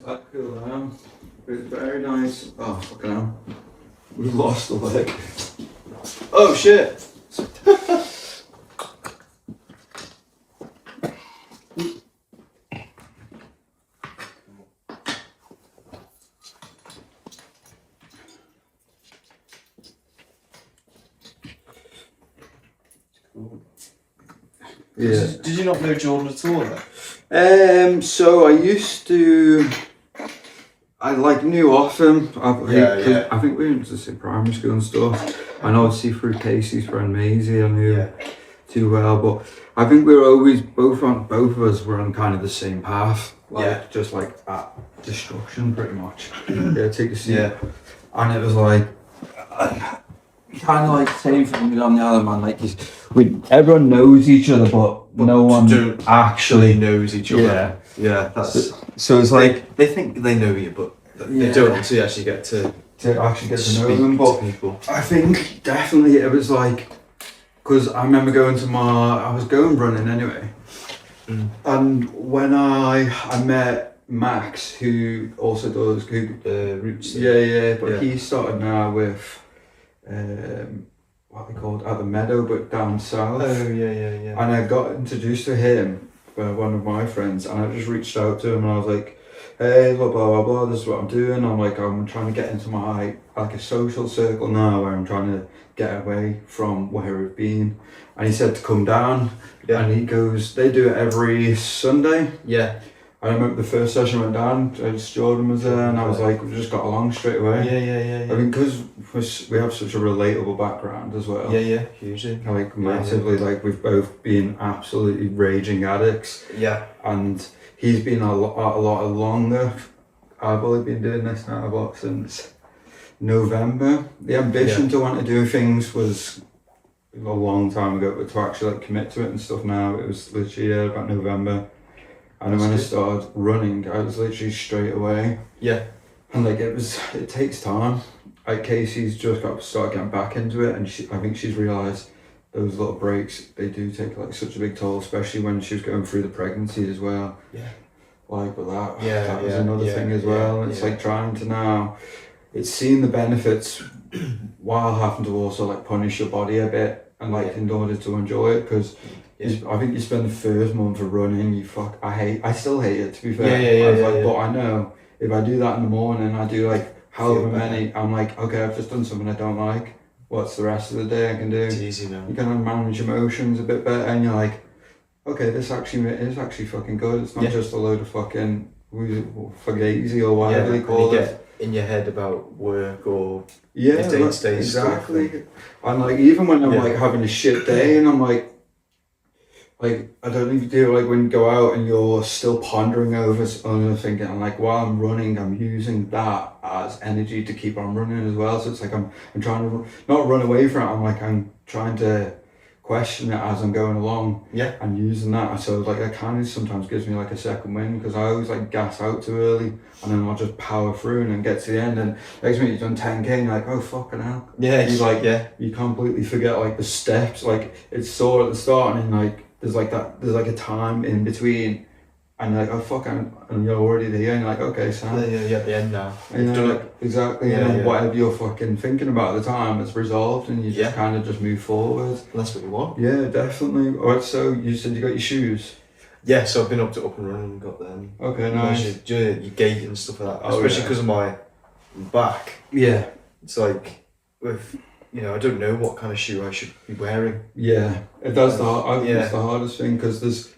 quite cool down. It's very nice. Oh, fucking hell. We've lost the leg. Oh shit! Yeah. Did you not know Jordan at all then? So I used to. I knew of him. I think we went to the same primary school and stuff. And obviously through Casey's friend Maisie, I knew too well. But I think we were always both of us were on kind of the same path. Just like at destruction, pretty much. Take a seat. Yeah. And it was like. Kind of like same thing on the other man. Like everyone knows each other, but no one actually knows each other. Yeah. That's so it's like they think they know you, but they don't until you actually get to know them. But people. I think definitely it was like because I remember I was going running anyway, and when I met Max, who also does roots. But he started now with. What they called at the Meadow, but down south. Oh yeah. And I got introduced to him by one of my friends, and I just reached out to him and I was like, "Hey, blah blah blah blah. This is what I'm doing. I'm trying to get into my a social circle now, where I'm trying to get away from where I've been." And he said to come down, and he goes, "They do it every Sunday." Yeah. I remember the first session went down, Jordan was there, and I was like, we just got along straight away. Yeah. I mean, because we have such a relatable background as well. Yeah, hugely. Like, massively, like, we've both been absolutely raging addicts. Yeah. And he's been a lot longer. I've only been doing this now, since November. The ambition to want to do things was a long time ago, but to actually, commit to it and stuff now, it was literally about November. And then when I started running, I was literally straight away. Yeah. And it takes time. Casey's just got to start getting back into it, and I think she's realised those little breaks, they do take such a big toll, especially when she was going through the pregnancy as well. Yeah. That was another thing as well. And it's trying to now, it's seeing the benefits while having to also punish your body a bit and in order to enjoy it, because I think you spend the first month of running, I still hate it, to be fair. But I know if I do that in the morning, I do however many, I'm okay, I've just done something I don't like. What's the rest of the day I can do? It's easy now. You can manage emotions a bit better, and you're like, okay, this actually is fucking good. It's not just a load of fucking fugazi or whatever they call it. In your head about work or day-to-day stuff. Exactly. And even when I'm having a shit day, and I'm I don't even do when you go out and you're still pondering over thinking, and while I'm running, I'm using that as energy to keep on running as well. So it's I'm trying to not run away from it. I'm trying to question it as I'm going along. Yeah. And using that. So that kind of sometimes gives me a second wind, because I always gas out too early, and then I'll just power through and then get to the end. And next minute you've done 10k and you're oh fucking hell. Yeah. You completely forget the steps. It's sore at the start, and then there's a time in between, and you're oh fuck, and you're already there, and you're okay, Sam. You're at the end now. And exactly, and then whatever you're fucking thinking about at the time, it's resolved, and you just kind of just move forward. And that's what you want. Yeah, definitely. Alright, so you said you got your shoes? Yeah, so I've been up and running and got them. Okay, nice. Your gait and stuff like that, especially because of my back. Yeah. It's with... I don't know what kind of shoe I should be wearing. Yeah, it does. I think it's the hardest thing, because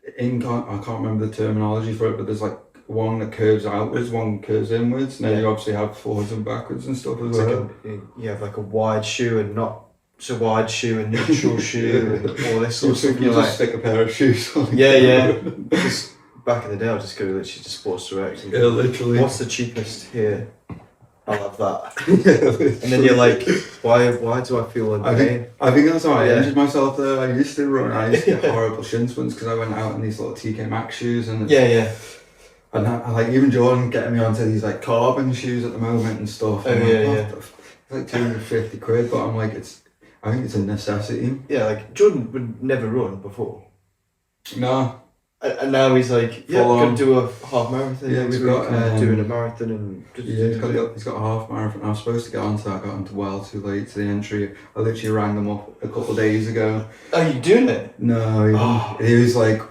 I can't remember the terminology for it, but there's one that curves outwards, one curves inwards, and then you obviously have forwards and backwards and stuff as well. You have a wide shoe and not so wide shoe and neutral shoe and all this sort of stuff. You just stick a pair of shoes on. Yeah. Because back in the day, I'll just go literally to Sports Direct. Yeah, literally. What's the cheapest here? I'll have that. And then you're why do I feel in pain? I think that's how I injured myself there. I used to get horrible shin splints because I went out in these little TK Maxx shoes, and and I, even Jordan getting me onto these carbon shoes at the moment and stuff. It's 250 quid, but I'm I think it's a necessity. Yeah, Jordan would never run before. No. And now he's like, yeah, we're going to do a half marathon. Yeah, next we've week, got doing a marathon and he's got a half marathon. I was supposed to get onto that. I got onto well too late to the entry. I literally rang them up a couple of days ago. Are you doing it? No, he was like,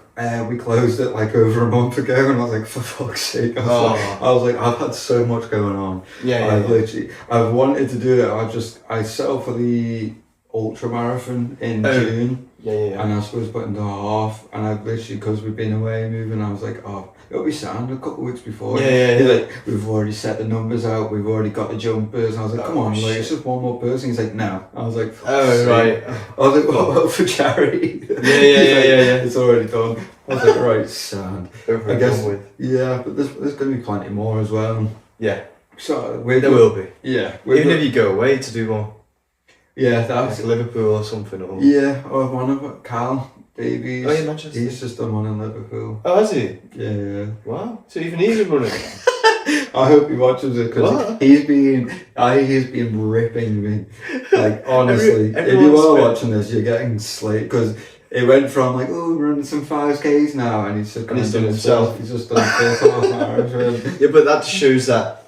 we closed it like over a month ago, and I was like, for fuck's sake! I was like, I've had so much going on. I've wanted to do it. I set up for the ultra marathon in June. And I was supposed to put into a half, and I literally, because we've been away moving, I was like, oh, it'll be sound a couple of weeks before. He's like, we've already set the numbers out, we've already got the jumpers, and I was like, come on, like, it's just one more person. He's like, no. I was like, right. I was like, well, for charity. It's already done. I was like, right, sound. I guess. But there's going to be plenty more as well. Yeah. So there will be. Yeah. Even if you go away to do more. Yeah, that's like Liverpool or something. Or one of Cal Davies. Oh, yeah, Manchester. He's just done one in Liverpool. Oh, has he? Yeah. Wow. So even he's running. I hope he watches it because he's been ripping me. Like honestly, if you are watching this, you're getting slayed because it went from like, oh, we're running some 5Ks now, and he's just done it himself. He's just done a full marathon. Yeah, but that shows that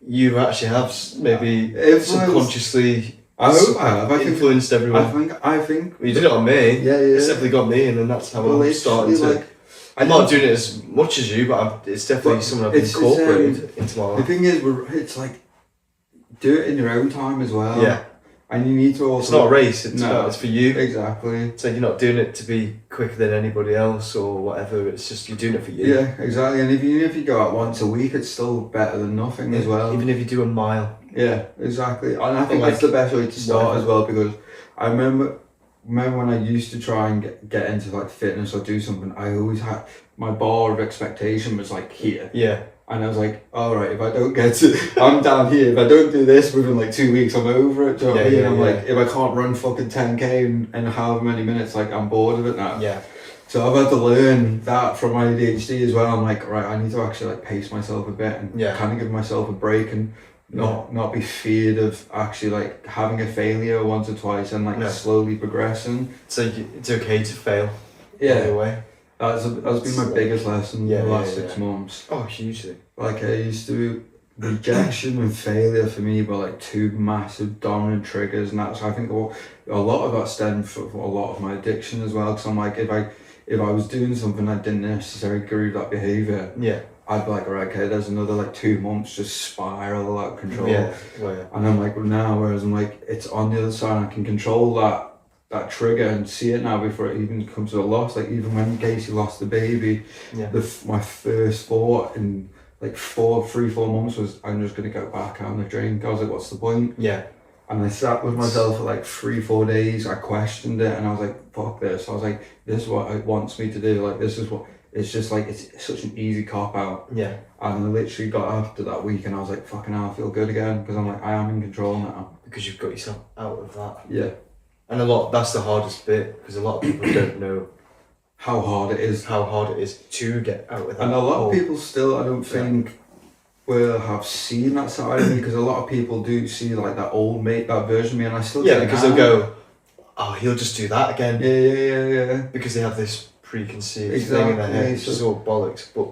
you actually have maybe subconsciously. I hope I have. Influenced everyone. I think. Well, you did it on me. Yeah. It's definitely got me, and then that's how I'm starting to. Like, I'm not doing it as much as you, but it's definitely something I've incorporated into my life. The thing is, it's like do it in your own time as well. Yeah. And you need to also. It's not a race. It's for you. Exactly. So you're not doing it to be quicker than anybody else or whatever. It's just you're doing it for you. Yeah, exactly. And even if you go out once a week, it's still better than nothing as well. Even if you do a mile. Yeah, exactly. And I think that's the best way to start as well, because I remember when I used to try and get into like fitness or do something, I always had my bar of expectation was like here. Yeah. And I was like, all right, if I don't get to, I'm down here. If I don't do this within like 2 weeks, I'm over it. Do you know what I mean? I'm like, if I can't run fucking 10K in however many minutes, like I'm bored of it now. Yeah. So I've had to learn that from my ADHD as well. I'm like, right, I need to actually like pace myself a bit and kind of give myself a break and not be feared of actually like having a failure once or twice and like slowly progressing. So it's okay to fail. Yeah. Anyway. That's been my biggest lesson in the last 6 months. Oh, hugely. Like I used to, rejection and failure for me were like two massive dominant triggers, and that's I think a lot of that stemmed from a lot of my addiction as well. Because I'm like, if I was doing something I didn't necessarily agree with that behaviour, I'd be like, right, okay, there's another like 2 months just spiral out of control. And I'm like, well, now, whereas I'm like, it's on the other side, I can control that trigger and see it now before it even comes to a loss. Like even when Casey lost the baby, my first thought in like 4 months was, I'm just gonna go back out on the drink. I was like, what's the point? Yeah. And I sat with myself for like 3-4 days. I questioned it and I was like, fuck this. I was like, this is what it wants me to do. Like this is what it's just like, it's such an easy cop out. Yeah. And I literally got after that week and I was like, fucking hell, I feel good again because I'm like, I am in control now. Because you've got yourself out of that. Yeah. And that's the hardest bit, because a lot of people don't know how hard it is to get out of that. And a lot of people still, I don't think, will have seen that side of me, because a lot of people do see like that old mate, that version of me, and I still because they'll go, oh, he'll just do that again. Yeah. Because they have this preconceived thing in their head, which is all bollocks. But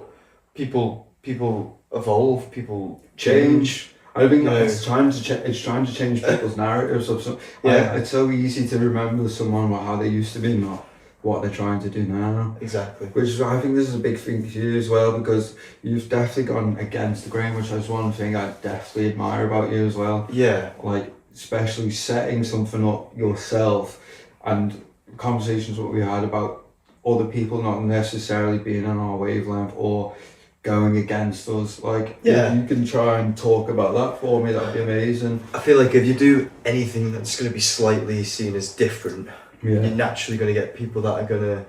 people evolve, people change. I think it's trying to change people's narratives of some. It's so easy to remember someone how they used to be, not what they're trying to do now. Exactly. Which is, I think this is a big thing for you as well, because you've definitely gone against the grain, which is one thing I definitely admire about you as well. Yeah. Like especially setting something up yourself, and conversations what we had about other people not necessarily being on our wavelength or going against us. Like if you can try and talk about that for me, that'd be amazing. I feel like if you do anything that's going to be slightly seen as different, you're naturally going to get people that are going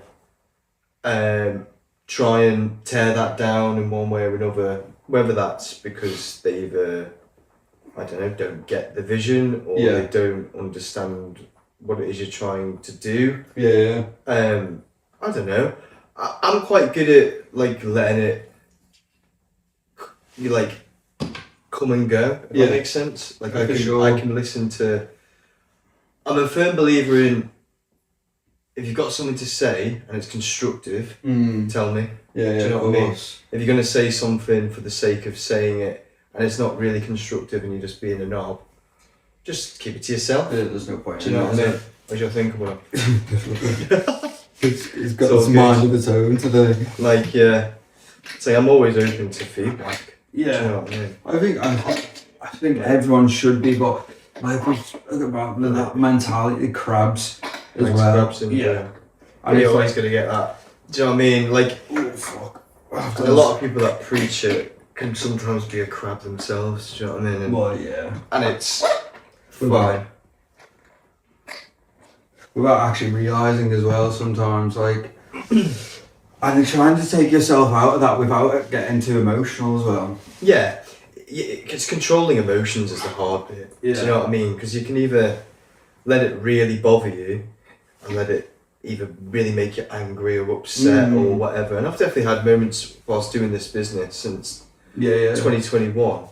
to try and tear that down in one way or another, whether that's because they either, I don't know, don't get the vision, or they don't understand what it is you're trying to do. I don't know. I'm quite good at like letting it come and go, if that makes sense. Like I can listen to. I'm a firm believer in if you've got something to say and it's constructive, tell me. Yeah, do you know what I mean? If you're going to say something for the sake of saying it and it's not really constructive and you're just being a knob, just keep it to yourself. Yeah, there's no point. Do you know what I mean? What's your think about It's got its mind of its own today. Like, yeah. So I'm always open to feedback. Yeah. Do you know what I mean? I think everyone should be, but like we spoke about that mentality crabs as well. Crabs and you're always gonna get that. Do you know what I mean? Like, oh fuck. And a lot of people that preach it can sometimes be a crab themselves. Do you know what I mean? And, well, yeah. And it's fine. Without actually realising as well sometimes, like, and trying to take yourself out of that without it getting too emotional as well. Yeah, it's controlling emotions is the hard bit. Yeah. Do you know what I mean? Because you can either let it really bother you and let it either really make you angry or upset or whatever. And I've definitely had moments whilst doing this business since 2021.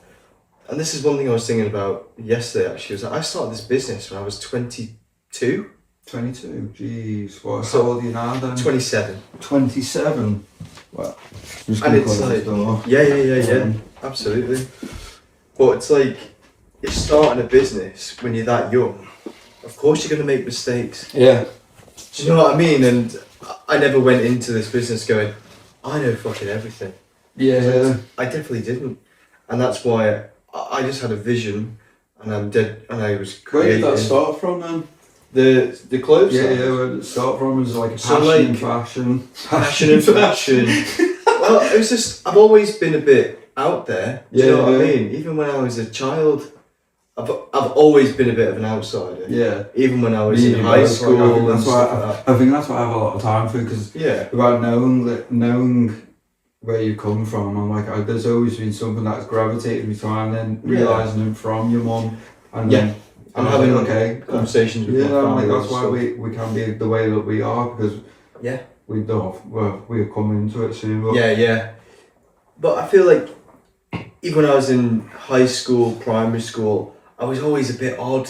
And this is one thing I was thinking about yesterday actually, was that I started this business when I was 22. 22, jeez. What, how old are you now then? 27. 27? Well, and it's like, yeah, absolutely. But it's like, you're starting a business when you're that young. Of course you're going to make mistakes. Yeah. Do you know what I mean? And I never went into this business going, I know fucking everything. Yeah. I definitely didn't. And that's why I just had a vision and I was creating. Where did that start from then? The clothes? Yeah, where did it start from? Was like passion and fashion. Passion and fashion. Well, it was just, I've always been a bit out there. Do you know what I mean? Even when I was a child, I've always been a bit of an outsider. Yeah. Even when I was in high school. I think that's what I have a lot of time for, because without knowing where you come from, I'm like, there's always been something that's gravitated me to, and then realising it from your mum, and then I'm having conversations with my family. That's why we can be the way that we are, because we're coming into it soon. But But I feel like even when I was in high school, primary school, I was always a bit odd,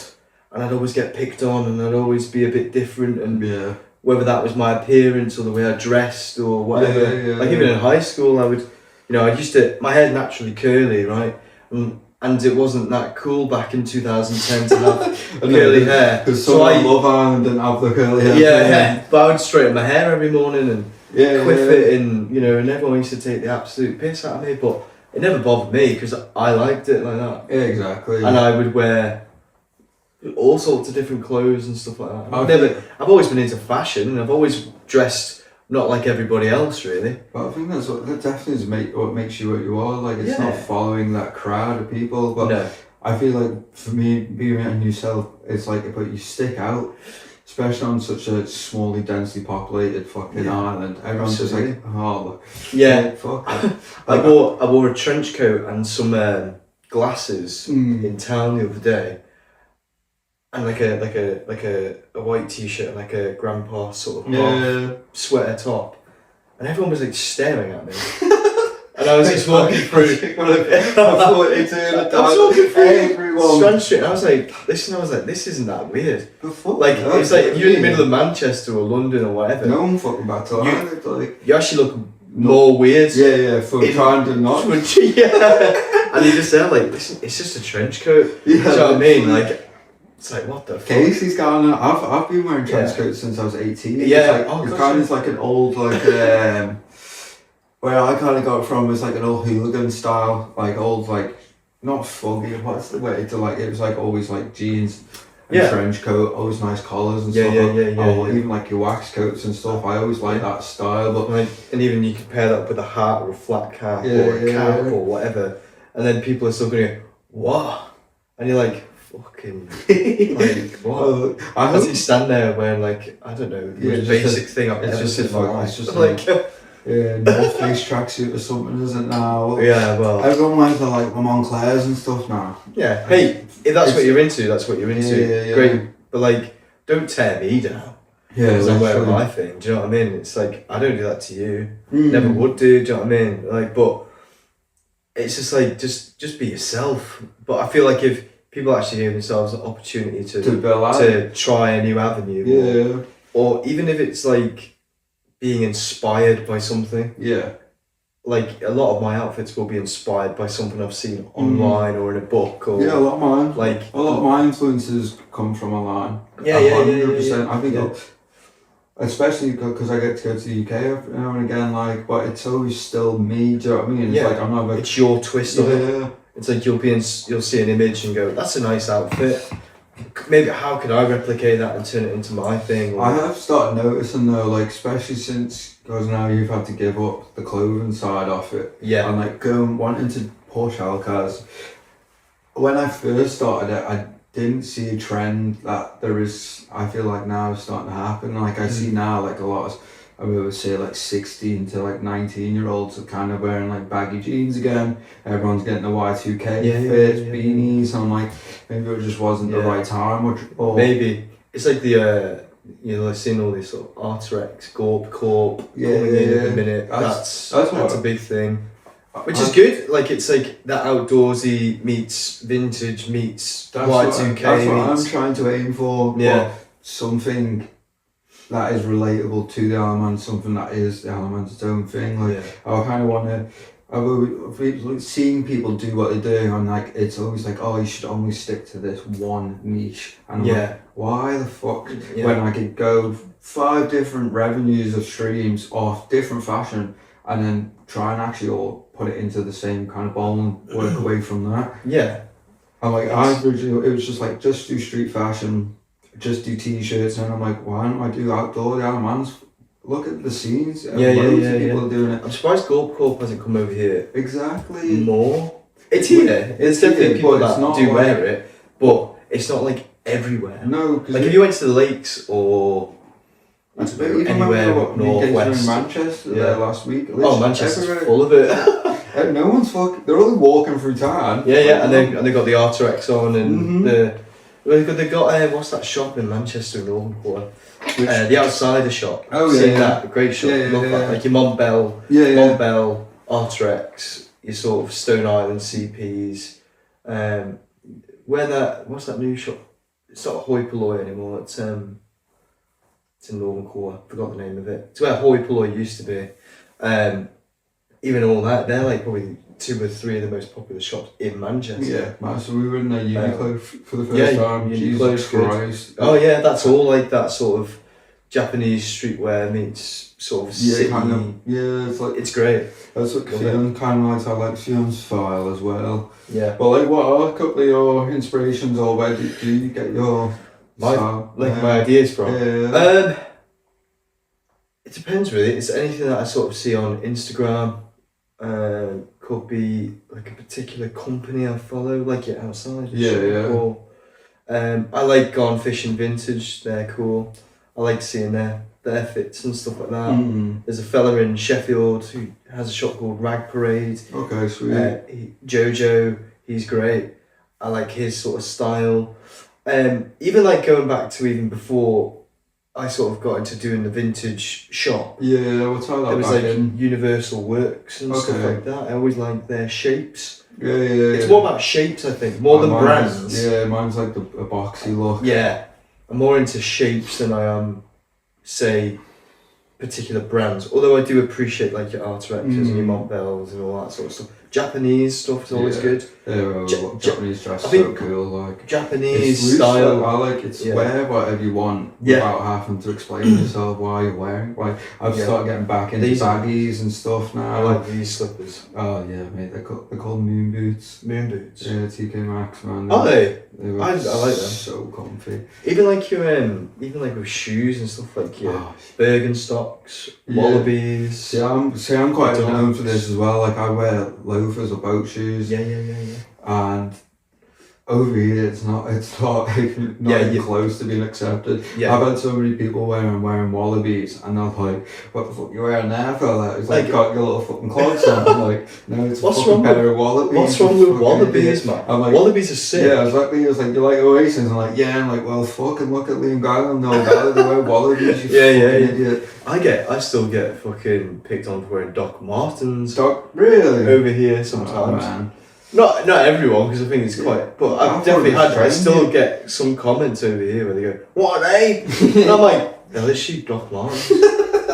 and I'd always get picked on, and I'd always be a bit different, and whether that was my appearance or the way I dressed or whatever. Like even in high school, I would, my hair's naturally curly, right? And it wasn't that cool back in 2010 to have curly hair. Because someone Love Island didn't have the curly hair. Yeah, but I would straighten my hair every morning and quiff it, and and everyone used to take the absolute piss out of me, but it never bothered me because I liked it like that. Yeah, exactly. And I would wear all sorts of different clothes and stuff like that. I've always been into fashion, and I've always dressed not like everybody else, really. But I think that definitely is what makes you what you are. Like, it's not following that crowd of people. But I feel like for me, being in yourself, it's like, but you stick out, especially on such a smallly, densely populated fucking island. Everyone's just like, oh, fuck. I wore a trench coat and some glasses in town the other day. And like a white t-shirt and like a grandpa sort of half sweater top, and everyone was like staring at me, and I was just walking through. I was walking through everyone. Strand Street, and I was like, this isn't that weird. Like it's like if you're in the middle of Manchester or London or whatever. No one fucking back to Ireland. You actually look more weird. For trying to not. And you just say like, listen, it's just a trench coat. Do you know what I mean? Like. It's like, what the fuck? Casey's gone. I've been wearing trench coats since I was 18. Yeah. It's kind of like an old, like, where I kind of got it from was like an old hooligan style, like old, like, not foggy, what's the way to like, it was like always like jeans and trench coat, always nice collars and stuff. Even like your wax coats and stuff. I always like that style. But and even you could pair that up with a hat or a flat cap or a cap or whatever. And then people are still going to go, what? And you're like, fucking like what? As you stand there wearing like, I don't know, the most basic thing I've ever seen in my life. It's just like North Face tracksuit or something, isn't it now? Yeah, well, everyone wears the like Montclairs and stuff now. Yeah, hey, if that's what you're into, that's what you're into. Great, but like, don't tear me down. Because I'm wearing my thing. Do you know what I mean? It's like, I don't do that to you. Never would do. Do you know what I mean? Like, but it's just like, just be yourself. But I feel like if people actually give themselves an opportunity to try a new avenue, or even if it's like being inspired by something. Yeah. Like a lot of my outfits will be inspired by something I've seen online or in a book, or a lot of mine. Like a lot of my influences come from online. 100%. I think, especially because I get to go to the UK every now and again. Like, but it's always still me. Do you know what I mean? It's like I'm not. It's your twist on it. It's like you'll see an image and go, "That's a nice outfit." Maybe how could I replicate that and turn it into my thing? I have started noticing though, like especially since because now you've had to give up the clothing side of it. Yeah. And like wanting to push Alcaz. When I first started it, I didn't see a trend that there is. I feel like now is starting to happen. Like I see now, like a lot of. I would say like 16 to like 19-year-olds are kind of wearing like baggy jeans again. Everyone's getting the Y2K fit, beanies. I'm like, maybe it just wasn't the right time. Or maybe it's like the I've seen all these sort of Arterex, Corp coming in at the minute. That's a big thing, which is good. Like it's like that outdoorsy meets vintage meets Y2K. That's what I'm trying to aim for. Yeah, something that is relatable to the element, something that is the element's its own thing. Like I kind of want to. I've seen people do what they do, and like it's always like, oh, you should only stick to this one niche. And I'm like, why the fuck? When I could go 5 different revenues of streams off different fashion, and then try and actually all put it into the same kind of bowl and work away from that. Yeah. I'm like, it was just like, just do street fashion. Just do t-shirts, and I'm like, why don't I do outdoor? The other man's look at the scenes. Loads of people are doing it. I'm surprised Corp hasn't come over here. Exactly. More. It's here. It's definitely people that do wear it, but it's not like everywhere. No, like if you went to the lakes or anywhere up northwest. In Manchester there last week. Manchester's full of it. No one's they're only walking through town. Yeah, and they got the Arterex on and they got what's that shop in Manchester in Northern Quarter? The Outsider shop. Oh yeah, that great shop. Love that. Like your Montbell, Montbell, Arterex, your sort of Stone Island CPs. What's that new shop? It's not Hoi Polloi anymore. It's in Northern Quarter. Forgot the name of it. It's where Hoi Polloi used to be. Even all that, they're like probably 2 or 3 of the most popular shops in Manchester. Yeah, so we were in there Uniqlo for the first time. Jesus Christ. Oh yeah, that's all like that sort of Japanese streetwear meets sort of city. It's like it's great. That's what Fionn kind of likes. I like Fion's style as well. Yeah. But like, what are a couple of your inspirations, or where do you get your style? My ideas from? Yeah. It depends really. It's anything that I sort of see on Instagram. Could be like a particular company I follow, like your Outside. Cool. I like Gone Fishing Vintage. They're cool. I like seeing their fits and stuff like that. There's a fella in Sheffield who has a shop called Rag Parade. Okay, sweet. Jojo, he's great. I like his sort of style. Even like going back to even before I sort of got into doing the vintage shop. Yeah, what's that like? It was like Universal Works and stuff like that. I always liked their shapes. Yeah. It's more about shapes, I think, more than brands. Mine's like a boxy look. Yeah, I'm more into shapes than I am, say, particular brands. Although I do appreciate like your Arterexes and your Montbells and all that sort of stuff. Japanese stuff is always good. Japanese dress is so cool. Like Japanese style. I like it's wear whatever you want without having to explain yourself why you're wearing. Like I've started getting back into baggies and stuff now. I like these slippers. Oh yeah, mate. They're called moon boots. Moon boots. Yeah, TK Maxx, man. Are they? I like them. So comfy. Even like your even like with shoes and stuff like your Birkenstocks, Wallabies. See, I'm quite known for this as well. Like I wear loafers or boat shoes. Yeah. And over here, it's not even close to being accepted. Yeah. I've had so many people wearing Wallabies, and they're like, "What the fuck you wearing there, fella?" It's like got your little fucking clogs on. I'm like, no, it's a fucking pair of Wallabies. What's wrong with Wallabies, man? I'm like, Wallabies are sick. Yeah, exactly. It was like, you like Oasis? I'm like, yeah. I'm like, well, fucking look at Liam Gallagher. No, they wear Wallabies. You idiot. I still get fucking picked on for wearing Doc Martens. Really? Over here sometimes. Oh, man. Not everyone, because I think it's quite. But I've definitely had. I still get some comments over here where they go, "What are they?" And I'm like, They're literally Doc Martens.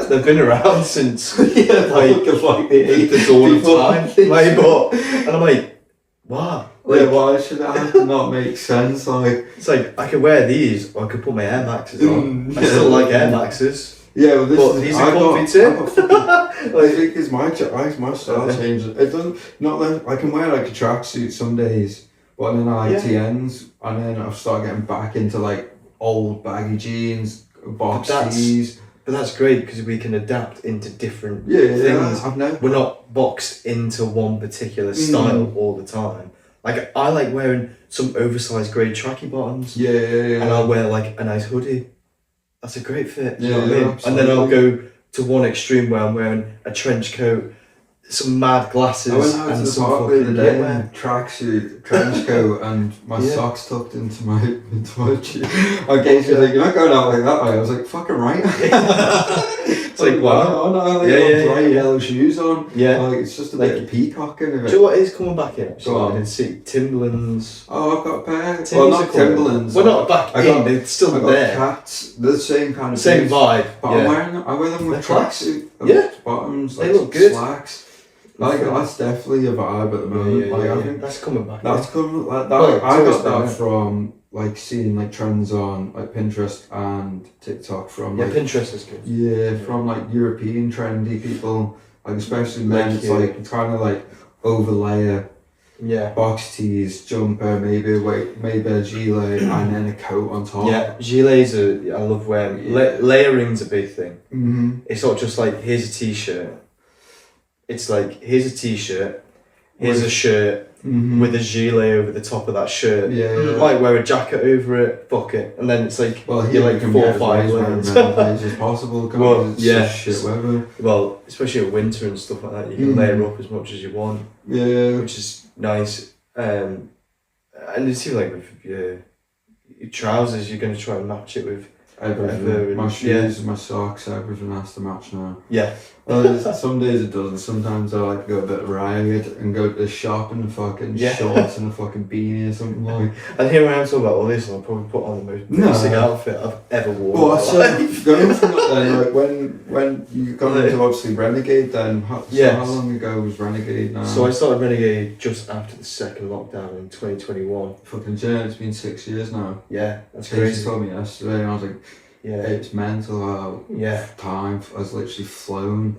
They've been around since like the dawn of time. And I'm like, wow. Like, why should that not make sense? Like, it's like I could wear these, or I could put my Air Maxes on. I still like Air Maxes. Yeah, well, these are comfy too. I think it's my style changes. It doesn't. Not that I can wear like a tracksuit some days, but then I like TNs, and then I've started getting back into like old baggy jeans, box tees. But that's great because we can adapt into different things. We're not boxed into one particular style all the time. Like, I like wearing some oversized grey tracky bottoms. Yeah. And I'll wear like a nice hoodie. That's a great fit. You know what I mean? Absolutely. And then I'll go to one extreme where I'm wearing a trench coat, some mad glasses, and some fucking knitwear. Tracksuit, trench coat, and my socks tucked into my jeans. I guess you're like, you're not going out like that. I was like, fucking right. It's like, wow. Oh no, like bright yellow shoes on. Yeah. Like, it's just a bit of peacocking of it. Do you know what is coming back in? Go on. I didn't see Timberlands. Oh, I've got a pair. Well, not Timberlands. We're not back in. It's still there. Cats. The same kind of same vibe. But I wear them with tracksuit. Bottoms. They look good. Slacks. Like, that's definitely a vibe at the moment. I think that's coming back. That's coming. I got that from like seeing like trends on like Pinterest and TikTok from like, Pinterest is good. Yeah, from like European trendy people, like especially men. It's kind of like overlayer. Yeah. Box tees, jumper, maybe a gilet, and then a coat on top. Yeah, gilets I love wearing. Layering's a big thing. Mm-hmm. It's not just like here's a t-shirt. It's like here's a t-shirt, here's a shirt with a gilet over the top of that shirt. Yeah. Might wear a jacket over it. Fuck it, and then it's like you're like 4 or 5 layers. As possible. Shit weather. Well, especially in winter and stuff like that, you can layer up as much as you want. Yeah. Which is nice. And it seems like with your trousers, you're going to try and match it with everything. My shoes, my socks, everything has to match now. Yeah. Well, some days it doesn't. Sometimes I like to go a bit ragged and go to the shop in a fucking shorts and a fucking beanie or something like. And here I am talking about all this, and I'll probably put on the most basic outfit I've ever worn. Well, so going from that then, like when you got into obviously Renegade, then how long ago was Renegade now? So I started Renegade just after the second lockdown in 2021. Fucking shit, it's been 6 years now. Yeah, that's crazy. crazy. She told me yesterday, and I was like, it's mental how time has literally flown.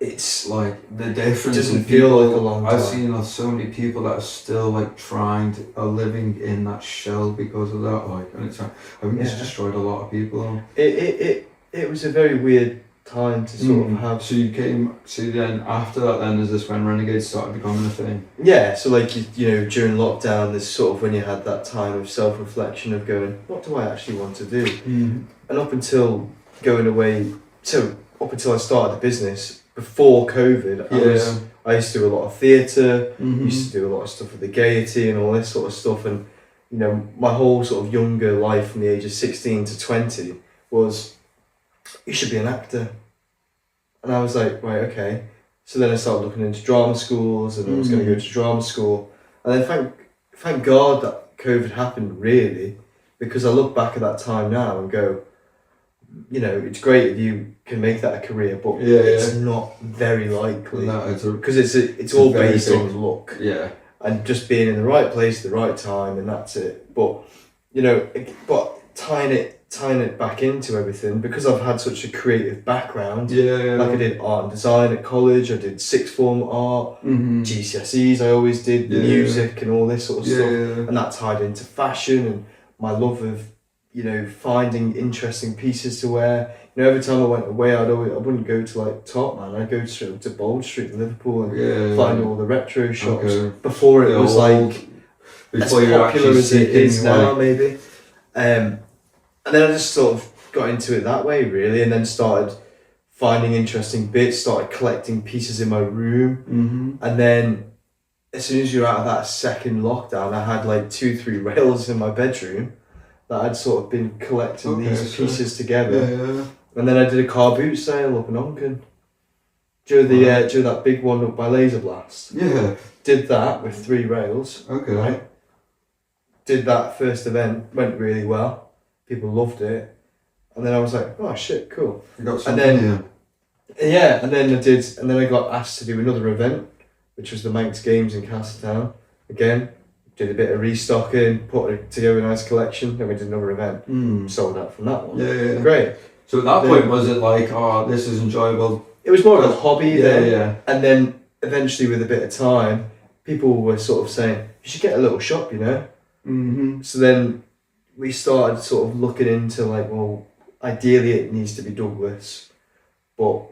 It's like the difference. It doesn't feel like a long time. I've seen so many people that are still like are living in that shell because of that. Like, and I think it's destroyed a lot of people. It was a very weird time to sort of have. So then after that, then is this when Renegade started becoming a thing? Yeah, so like you know during lockdown, there's sort of when you had that time of self-reflection of going, what do I actually want to do? And up until going away, up until I started the business. Before COVID, I used to do a lot of theatre, used to do a lot of stuff with the Gaiety and all this sort of stuff, and you know, my whole sort of younger life from the age of 16 to 20 was, you should be an actor. And I was like, right, okay. So then I started looking into drama schools, and I was going to go to drama school, and then thank God that COVID happened, really, because I look back at that time now and go, you know, it's great if you can make that a career, but it's not very likely because it's all based on luck. Yeah, and just being in the right place at the right time, and that's it. But you know, tying it back into everything, because I've had such a creative background. Like I did art and design at college. I did sixth form art, GCSEs. I always did music and all this sort of stuff, and that tied into fashion and my love of, you know, finding interesting pieces to wear. You know, every time I went away, I wouldn't go to like Topman. I'd go straight up to Bold Street in Liverpool and find all the retro shops before it was like as popular as it is now, maybe. And then I just sort of got into it that way, really, and then started finding interesting bits, started collecting pieces in my room, and then as soon as you're out of that second lockdown, I had like 2-3 rails in my bedroom that I'd sort of been collecting these pieces together. And then I did a car boot sale up in Onken. During that big one up by Laser Blast. Yeah. Did that with 3 rails. Okay. Right? Did that first event, went really well. People loved it. And then I was like, oh shit, cool. You got and then I got asked to do another event, which was the Manx Games in Castletown. Again, did a bit of restocking, put together a nice collection, then we did another event. Sold out from that one. Yeah. Great. So at that point, was it like, oh, this is enjoyable? It was more of a hobby then. Yeah. And then eventually, with a bit of time, people were sort of saying, you should get a little shop, you know? Mm-hmm. So then we started sort of looking into like, well, ideally it needs to be Douglas, but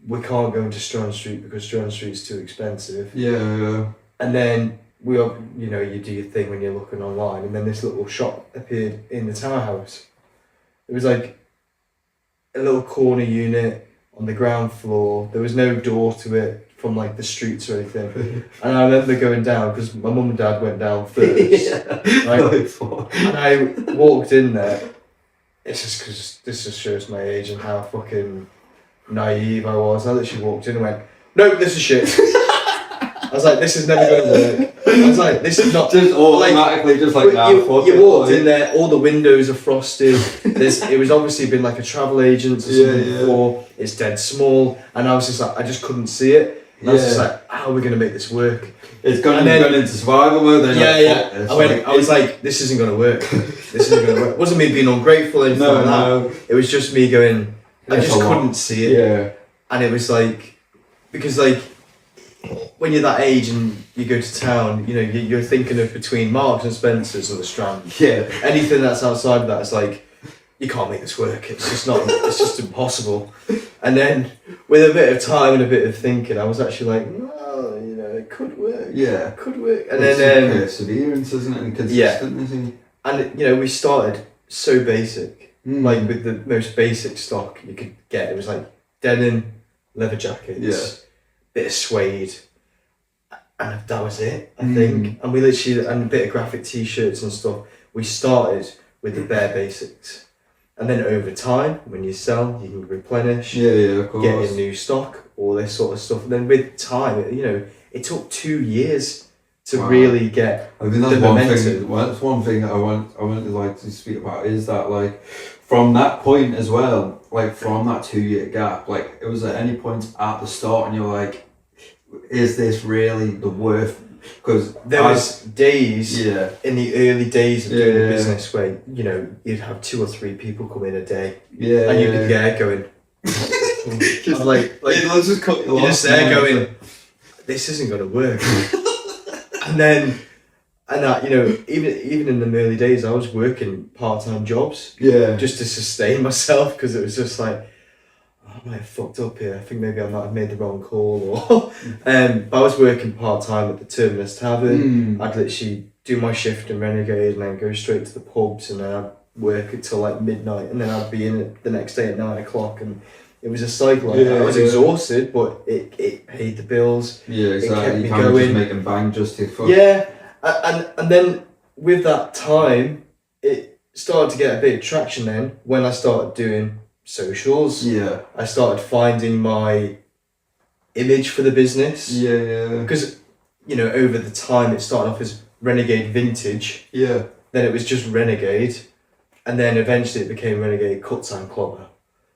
we can't go into Strand Street because Strand Street's too expensive. Yeah. And then we are, you know, you do your thing when you're looking online, and then this little shop appeared in the Tower House. It was like a little corner unit on the ground floor. There was no door to it from like the streets or anything. And I remember going down because my mum and dad went down first. Right? And I walked in there. It's just because this just shows my age and how fucking naive I was. I literally walked in and went, nope, this is shit. I was like, this is never going to work. I was like, this is not... Just automatically, just like that. You walked in there, all the windows are frosted. It was obviously been like a travel agent or something before. It's dead small. And I was just like, I just couldn't see it. And I was just like, how are we going to make this work? It's gone into survival mode. Then I was like, this isn't going to work. This isn't going to work. It wasn't me being ungrateful or anything like that. It was just me going, I just couldn't see it. Yeah. And it was like, because like, when you're that age and you go to town, you know, you're thinking of between Marks and Spencer's or the Strand. Yeah. Anything that's outside of that is like, you can't make this work. It's just not, it's just impossible. And then with a bit of time and a bit of thinking, I was actually like, well, you know, it could work. Yeah. It could work. And it's then perseverance, isn't it? And consistency. Yeah. And, you know, we started so basic. Like with the most basic stock you could get. It was like denim, leather jackets, bit of suede, and that was it, I think. And we literally, and a bit of graphic t-shirts and stuff. We started with the bare basics, and then over time, when you sell, you can replenish, of course, get in new stock, all this sort of stuff. And then with time, you know, it took 2 years to really get. I think that's one thing I would like to speak about is that, like, from that point as well, like from that 2 year gap, like it was at any point at the start and you're like, is this really the worth? Because there was days in the early days of doing the business where, you know, you'd have 2 or 3 people come in a day, and you'd be there going, just like let's just cut you're just there going, this isn't going to work. And that, you know, even in the early days, I was working part-time jobs, just to sustain myself, because it was just like, I might have fucked up here. I think maybe I might have made the wrong call, or but I was working part-time at the Terminus Tavern. I'd literally do my shift in Renegade and then go straight to the pubs, and then I'd work until like midnight, and then I'd be in it the next day at 9 o'clock, and it was a cycle. I was exhausted, but it paid the bills. Yeah, exactly. It kept me kind going. of just making bang just to fuck. Yeah, and then with that time, it started to get a bit of traction then when I started doing socials. Yeah. I started finding my image for the business. Yeah. Because, you know, over the time it started off as Renegade Vintage. Yeah. Then it was just Renegade. And then eventually it became Renegade Cuts and Clobber.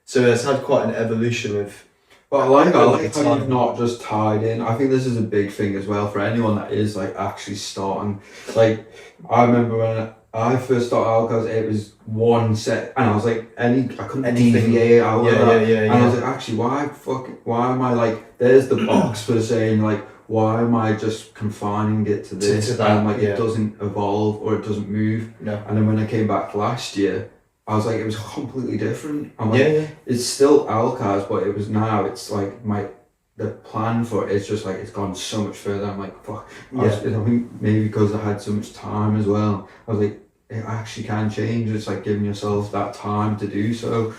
So it's had quite an evolution of... But I like how you've not just tied in. I think this is a big thing as well for anyone that is like actually starting. Like, I remember when I first started Alcaz, it was one set, and I was like, I couldn't deviate out of that. And I was like, actually, why am I like, there's the box for saying like, why am I just confining it to this? To that, and like, it doesn't evolve or it doesn't move. No. And then when I came back last year, I was like, it was completely different. I'm like, it's still Alcaz, but it's like the plan for it is just like, it's gone so much further. I'm like, fuck. I think maybe because I had so much time as well, I was like, it actually can change. It's like giving yourself that time to do so.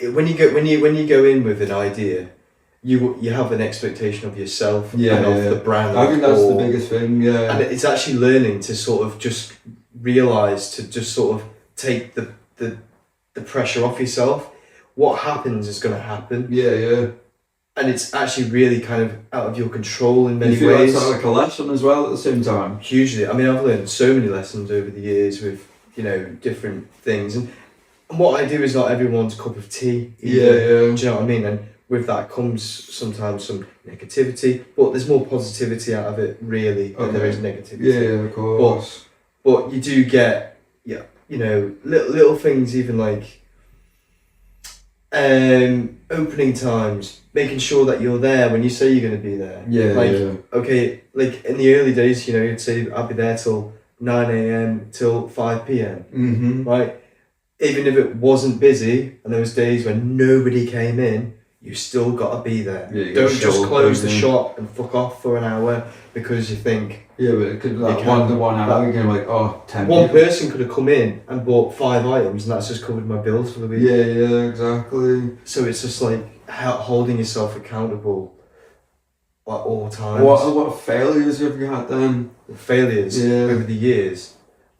When you go in with an idea, you have an expectation of yourself and of the brand. I think that's the biggest thing. Yeah. And it's actually learning to sort of just realise, to just sort of take the pressure off yourself. What happens is going to happen. Yeah. And it's actually really kind of out of your control in many ways. You feel ways. Like it's like a lesson as well at the same time. Hugely. I mean, I've learned so many lessons over the years with, you know, different things. And And what I do is not everyone's cup of tea either. Yeah. Do you know what I mean? And with that comes sometimes some negativity, but there's more positivity out of it really than there is negativity. Yeah, of course. But you do get, you know, little things, even like opening times, making sure that you're there when you say you're going to be there. Okay, like in the early days, you know, you'd say I'll be there till 9 a.m. till 5 p.m. Right? Even if it wasn't busy and there was days when nobody came in, you still got to be there. Don't just close the shop and fuck off for an hour because you think... Yeah, but it could like 1 hour, you're like, 10 One person could have come in and bought 5 items and that's just covered my bills for the week. Yeah, exactly. So it's just like holding yourself accountable at all times. What failures have you had then? Failures over the years?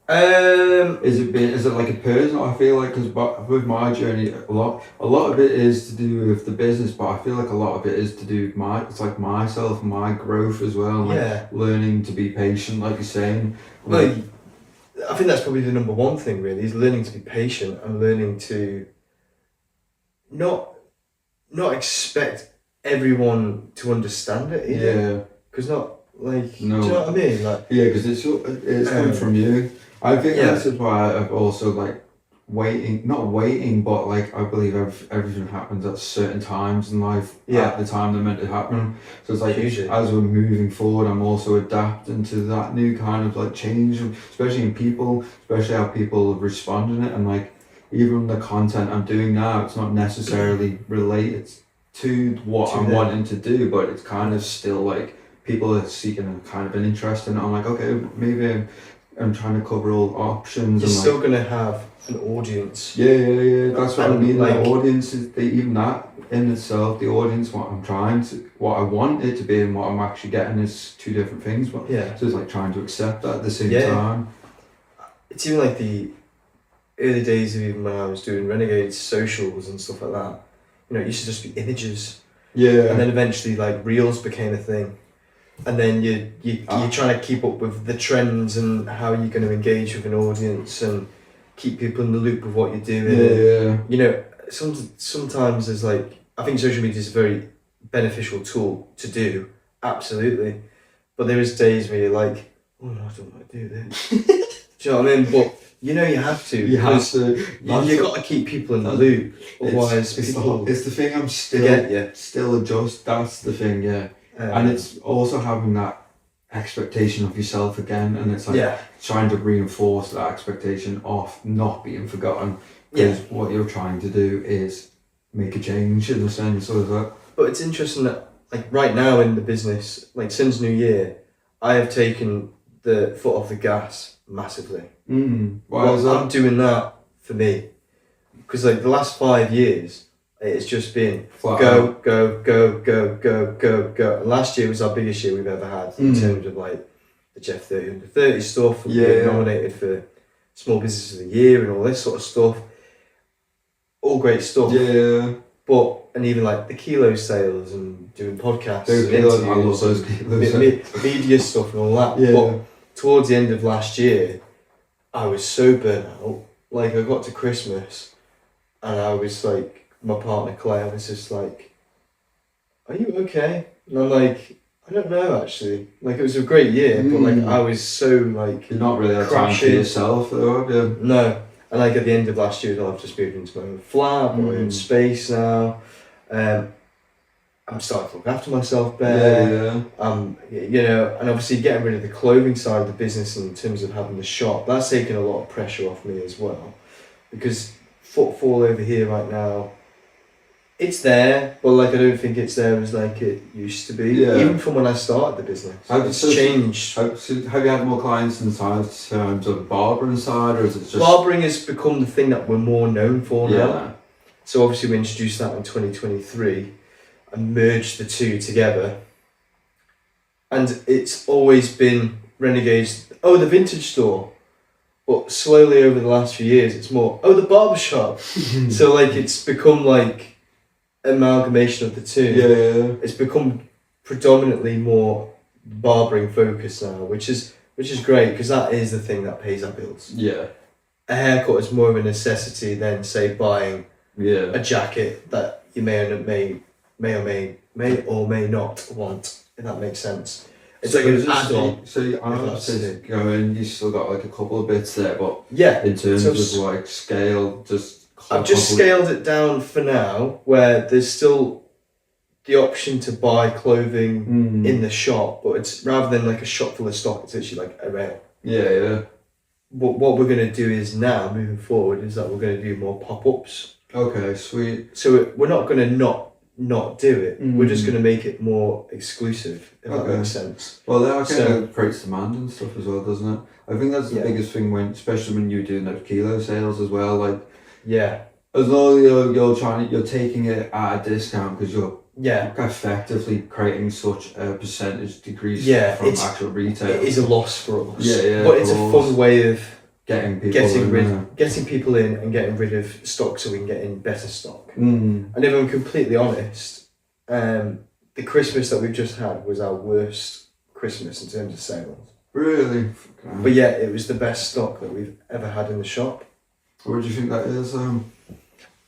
Is it like a personal? I feel like, because with my journey, a lot of it is to do with the business, but I feel like a lot of it is to do with myself, my growth as well, like learning to be patient, like you're saying. Well, I think that's probably the number one thing really, is learning to be patient and learning to not expect everyone to understand it either. Yeah. Because do you know what I mean? Like, yeah, because it's coming from you. I think that's why I've also not waiting, but I believe everything happens at certain times in life at the time they're meant to happen. So it's usually, as we're moving forward, I'm also adapting to that new kind of change, especially in people, especially how people respond in it, and even the content I'm doing now, it's not necessarily related to what I'm wanting to do, but it's kind of still people are seeking a kind of an interest in it. I'm okay, maybe I'm trying to cover all options. You're still going to have an audience. Yeah. That's what I mean. The audience is even that in itself. The audience, what I want it to be, and what I'm actually getting is two different things. But so it's trying to accept that at the same time. It's even the early days of even when I was doing Renegade socials and stuff like that. You know, it used to just be images. Yeah. And then eventually reels became a thing. And then you're trying to keep up with the trends and how you're going to engage with an audience and keep people in the loop of what you're doing. Yeah. You know, sometimes there's I think social media is a very beneficial tool to do, absolutely. But there is days where you're oh no, I don't want to do this. Do you know what I mean? But you know you have to. You have to. You got to keep people in the loop. Otherwise, it's the thing I'm still adjust. That's the thing, yeah. And it's also having that expectation of yourself again, and it's trying to reinforce that expectation of not being forgotten, because what you're trying to do is make a change in a sense of that. But it's interesting that right now in the business, since New Year, I have taken the foot off the gas massively. Why is that? I'm doing that for me, because the last 5 years it's just been go. And last year was our biggest year we've ever had in terms of the Jeff 30 stuff, and being nominated for Small Business of the Year and all this sort of stuff. All great stuff. Yeah. And even the kilo sales and doing podcasts and interviews, I love those kilos. Media stuff and all that. Yeah. But towards the end of last year, I was so burnt out. I got to Christmas and I was my partner Claire was just are you okay? And I'm I don't know actually. It was a great year, but I was so you're not really that time for yourself though, have you? No. And at the end of last year, I've just moved into my own flat, my own space now. I'm starting to look after myself better. You know, and obviously getting rid of the clothing side of the business in terms of having the shop, that's taken a lot of pressure off me as well. Because footfall over here right now, it's there, but I don't think it's there as it used to be. Yeah. Even from when I started the business, it's changed. Have you had more clients in terms of the barbering side, or is it just... Barbering has become the thing that we're more known for now. So obviously we introduced that in 2023 and merged the two together. And it's always been Renegade's, the vintage store. But slowly over the last few years, it's more, the barbershop. So it's become amalgamation of the two. Yeah. It's become predominantly more barbering focused now, which is great, because that is the thing that pays our bills. Yeah. a haircut is more of a necessity than, say, buying a jacket that you may or may not want, if that makes sense. It's like an add-on. So you still got like a couple of bits there, but yeah, in terms of like scale, I've just scaled it down for now, where there's still the option to buy clothing in the shop, but it's rather than like a shop full of stock, it's actually like a rail. Yeah. What we're going to do is now, moving forward, is that we're going to do more pop-ups. Okay, sweet. So we're not going to not do it. We're just going to make it more exclusive, if that makes sense. Well, that kind of creates demand and stuff as well, doesn't it? I think that's the biggest thing especially when you're doing those kilo sales as well. Like, as long as you're taking it at a discount because you're effectively creating such a percentage decrease from actual retail. It is a loss for us. But it's a fun way of getting people in and getting rid of stock so we can get in better stock. And if I'm completely honest, the Christmas that we've just had was our worst Christmas in terms of sales. Really? But yeah, it was the best stock that we've ever had in the shop. What do you think that is?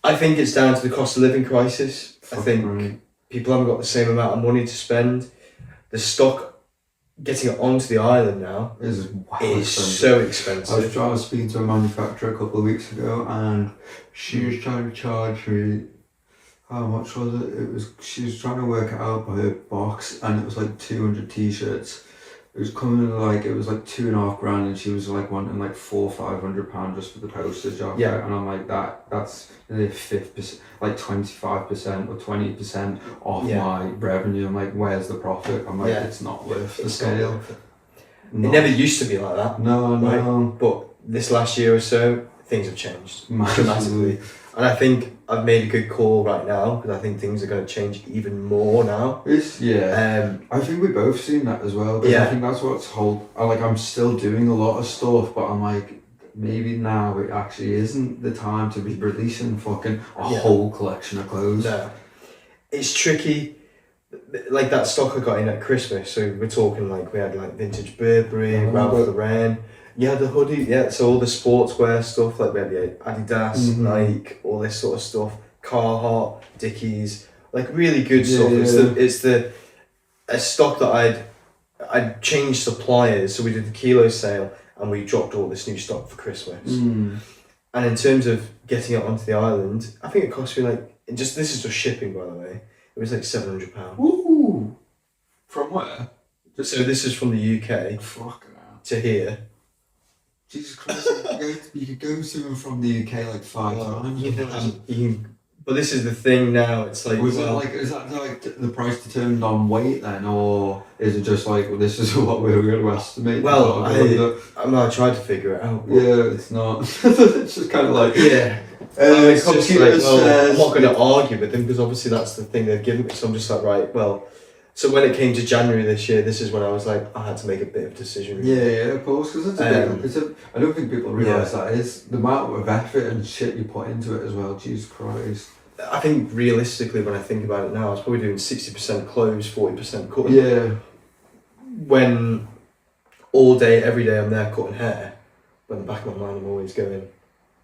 I think it's down to the cost of living crisis. I think people haven't got the same amount of money to spend. The stock, getting it onto the island now is so expensive. I was speaking to a manufacturer a couple of weeks ago, and she was trying to charge me, how much was it? She was trying to work it out by her box, and it was like 200 t-shirts. It was coming it was like $2,500, and she was like wanting like £400-500 just for the postage of it. And I'm like, that's nearly 5%, like 25% or 20% off my revenue. I'm like, where's the profit? I'm like, it's not worth the scale. It never used to be like that. No. Right? But this last year or so, things have changed dramatically. And I think I've made a good call right now, because I think things are going to change even more now. I think we've both seen that as well. I think that's what's I'm still doing a lot of stuff, but I'm like, maybe now it actually isn't the time to be releasing fucking a whole collection of clothes. No. It's tricky. Like that stock I got in at Christmas, so we're talking like we had like vintage Burberry, Ralph Lauren. Yeah, the hoodie, so all the sportswear stuff, like we had the Adidas, Nike, all this sort of stuff, Carhartt, Dickies, like really good stuff. It's a stock that I'd changed suppliers, so we did the kilo sale and we dropped all this new stock for Christmas. And in terms of getting it onto the island, I think it cost me this is just shipping, by the way, it was like £700. Ooh! From where? So this is from the UK to here. Jesus Christ, you could go to and from the UK like 5 times. But this is the thing now, it's like... is that like the price determined on weight then, or is it just like, well, this is what we're going to estimate? Well, I tried to figure it out. It's not. It's just kind of like... it's just like, I'm not going to argue with them, because obviously that's the thing they've given me, so I'm just like, right, well... So when it came to January this year, this is when I was like, I had to make a bit of a decision. Of course, because I don't think people realise that is the amount of effort and shit you put into it as well. Jesus Christ. I think realistically, when I think about it now, I was probably doing 60% clothes, 40% cutting. Yeah. When all day, every day I'm there cutting hair, but in the back of my mind I'm always going,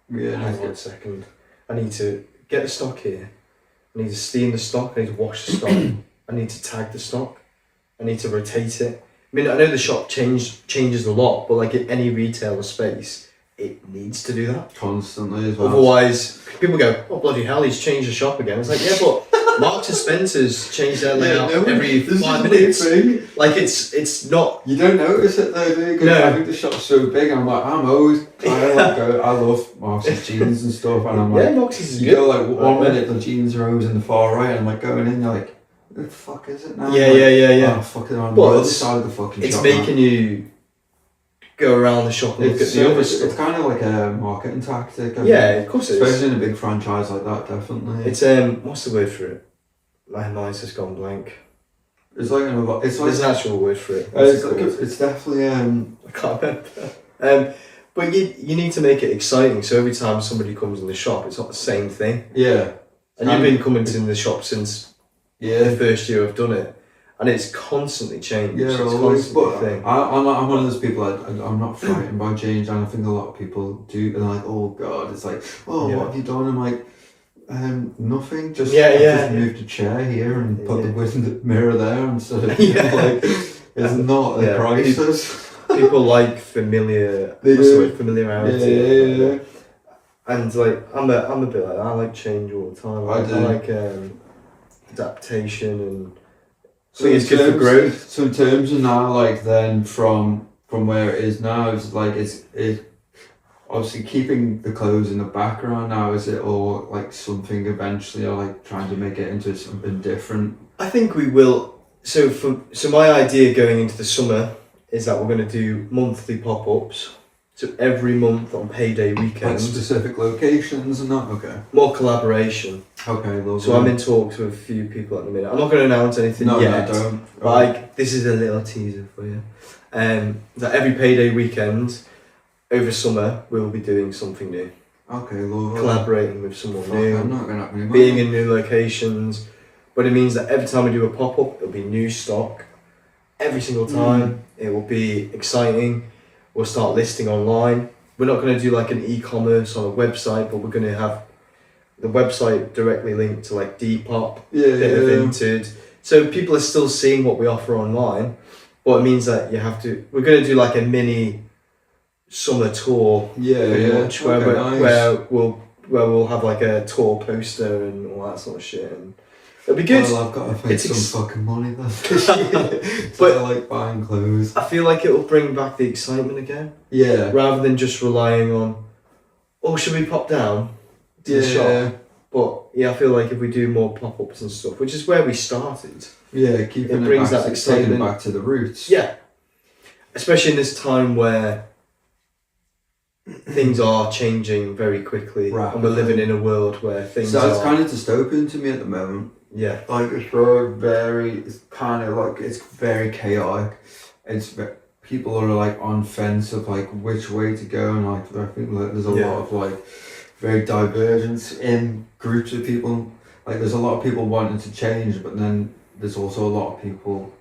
hang on a second, I need to get the stock here, I need to steam the stock, I need to wash the stock. I need to tag the stock. I need to rotate it. I mean, I know the shop changes a lot, but like in any retailer space, it needs to do that constantly as well. Otherwise, people go, "Oh bloody hell, he's changed the shop again." It's like, yeah, but Marks and Spencer's change their layout every 5 minutes. Like it's not. You don't notice it though, do you? Because I think the shop's so big. I'm always trying to I love Marks' jeans and stuff, and I'm like, Marks is good. Go like 1 minute the jeans are always in the far right, and I'm like going in, you're like, the fuck is it now? Yeah. Oh, fuck it, on the other side of the fucking shop. It's making you go around the shop and look at the other stuff. It's kind of like a marketing tactic. Of course it is. Especially in a big franchise like that, definitely. It's what's the word for it? My mind's just gone blank. It's like there's an actual word for it. It's definitely I can't remember. But you need to make it exciting. So every time somebody comes in the shop, it's not the same thing. Yeah. And you've been coming to the shop since the first year I've done it, and it's constantly changed. Yeah, it's always. But thing. I'm one of those people. I'm not frightened by change, and I think a lot of people do. And like, oh god, it's like, oh, what have you done? I'm like, nothing. Just just moved a chair here and put the window mirror there, and so like, it's not a crisis. People like familiarity. Yeah. And like I'm a bit like that. I like change all the time. I like adaptation, and so it's good for growth. So in terms of now, like then from where it is now, it's like it's obviously keeping the clothes in the background now. Is it, or like something eventually, or like trying to make it into something different? I think we will. So my idea going into the summer is that we're going to do monthly pop-ups. So every month on payday weekend. Like specific locations and that? Okay. More collaboration. Okay, lovely. So I'm in talks with a few people at the minute. I'm not going to announce anything yet. No, don't. But like, this is a little teaser for you. That every payday weekend over summer we'll be doing something new. Okay, lovely. Collaborating with someone new. I'm not going to being in new locations. But it means that every time we do a pop-up, it'll be new stock. Every single time. It will be exciting. We'll start listing online. We're not going to do like an e-commerce on a website, but we're going to have the website directly linked to like Depop, of Vinted. So people are still seeing what we offer online, but it means that we're going to do like a mini summer tour. Where we'll have like a tour poster and all that sort of shit. And it'll be good. Well, I've got to pay some fucking money then. But I like buying clothes. I feel like it'll bring back the excitement again. Yeah. Rather than just relying on, should we pop down to the shop? But I feel like if we do more pop-ups and stuff, which is where we started. Yeah, it brings that excitement back to the roots. Yeah. Especially in this time where things are changing very quickly, and we're living in a world where things are... So it's kind of dystopian to me at the moment. Yeah. Like, it's kind of like, it's very chaotic. People are like on fence of like which way to go, and like I think like there's a lot of like very divergence in groups of people. Like there's a lot of people wanting to change, but then there's also a lot of people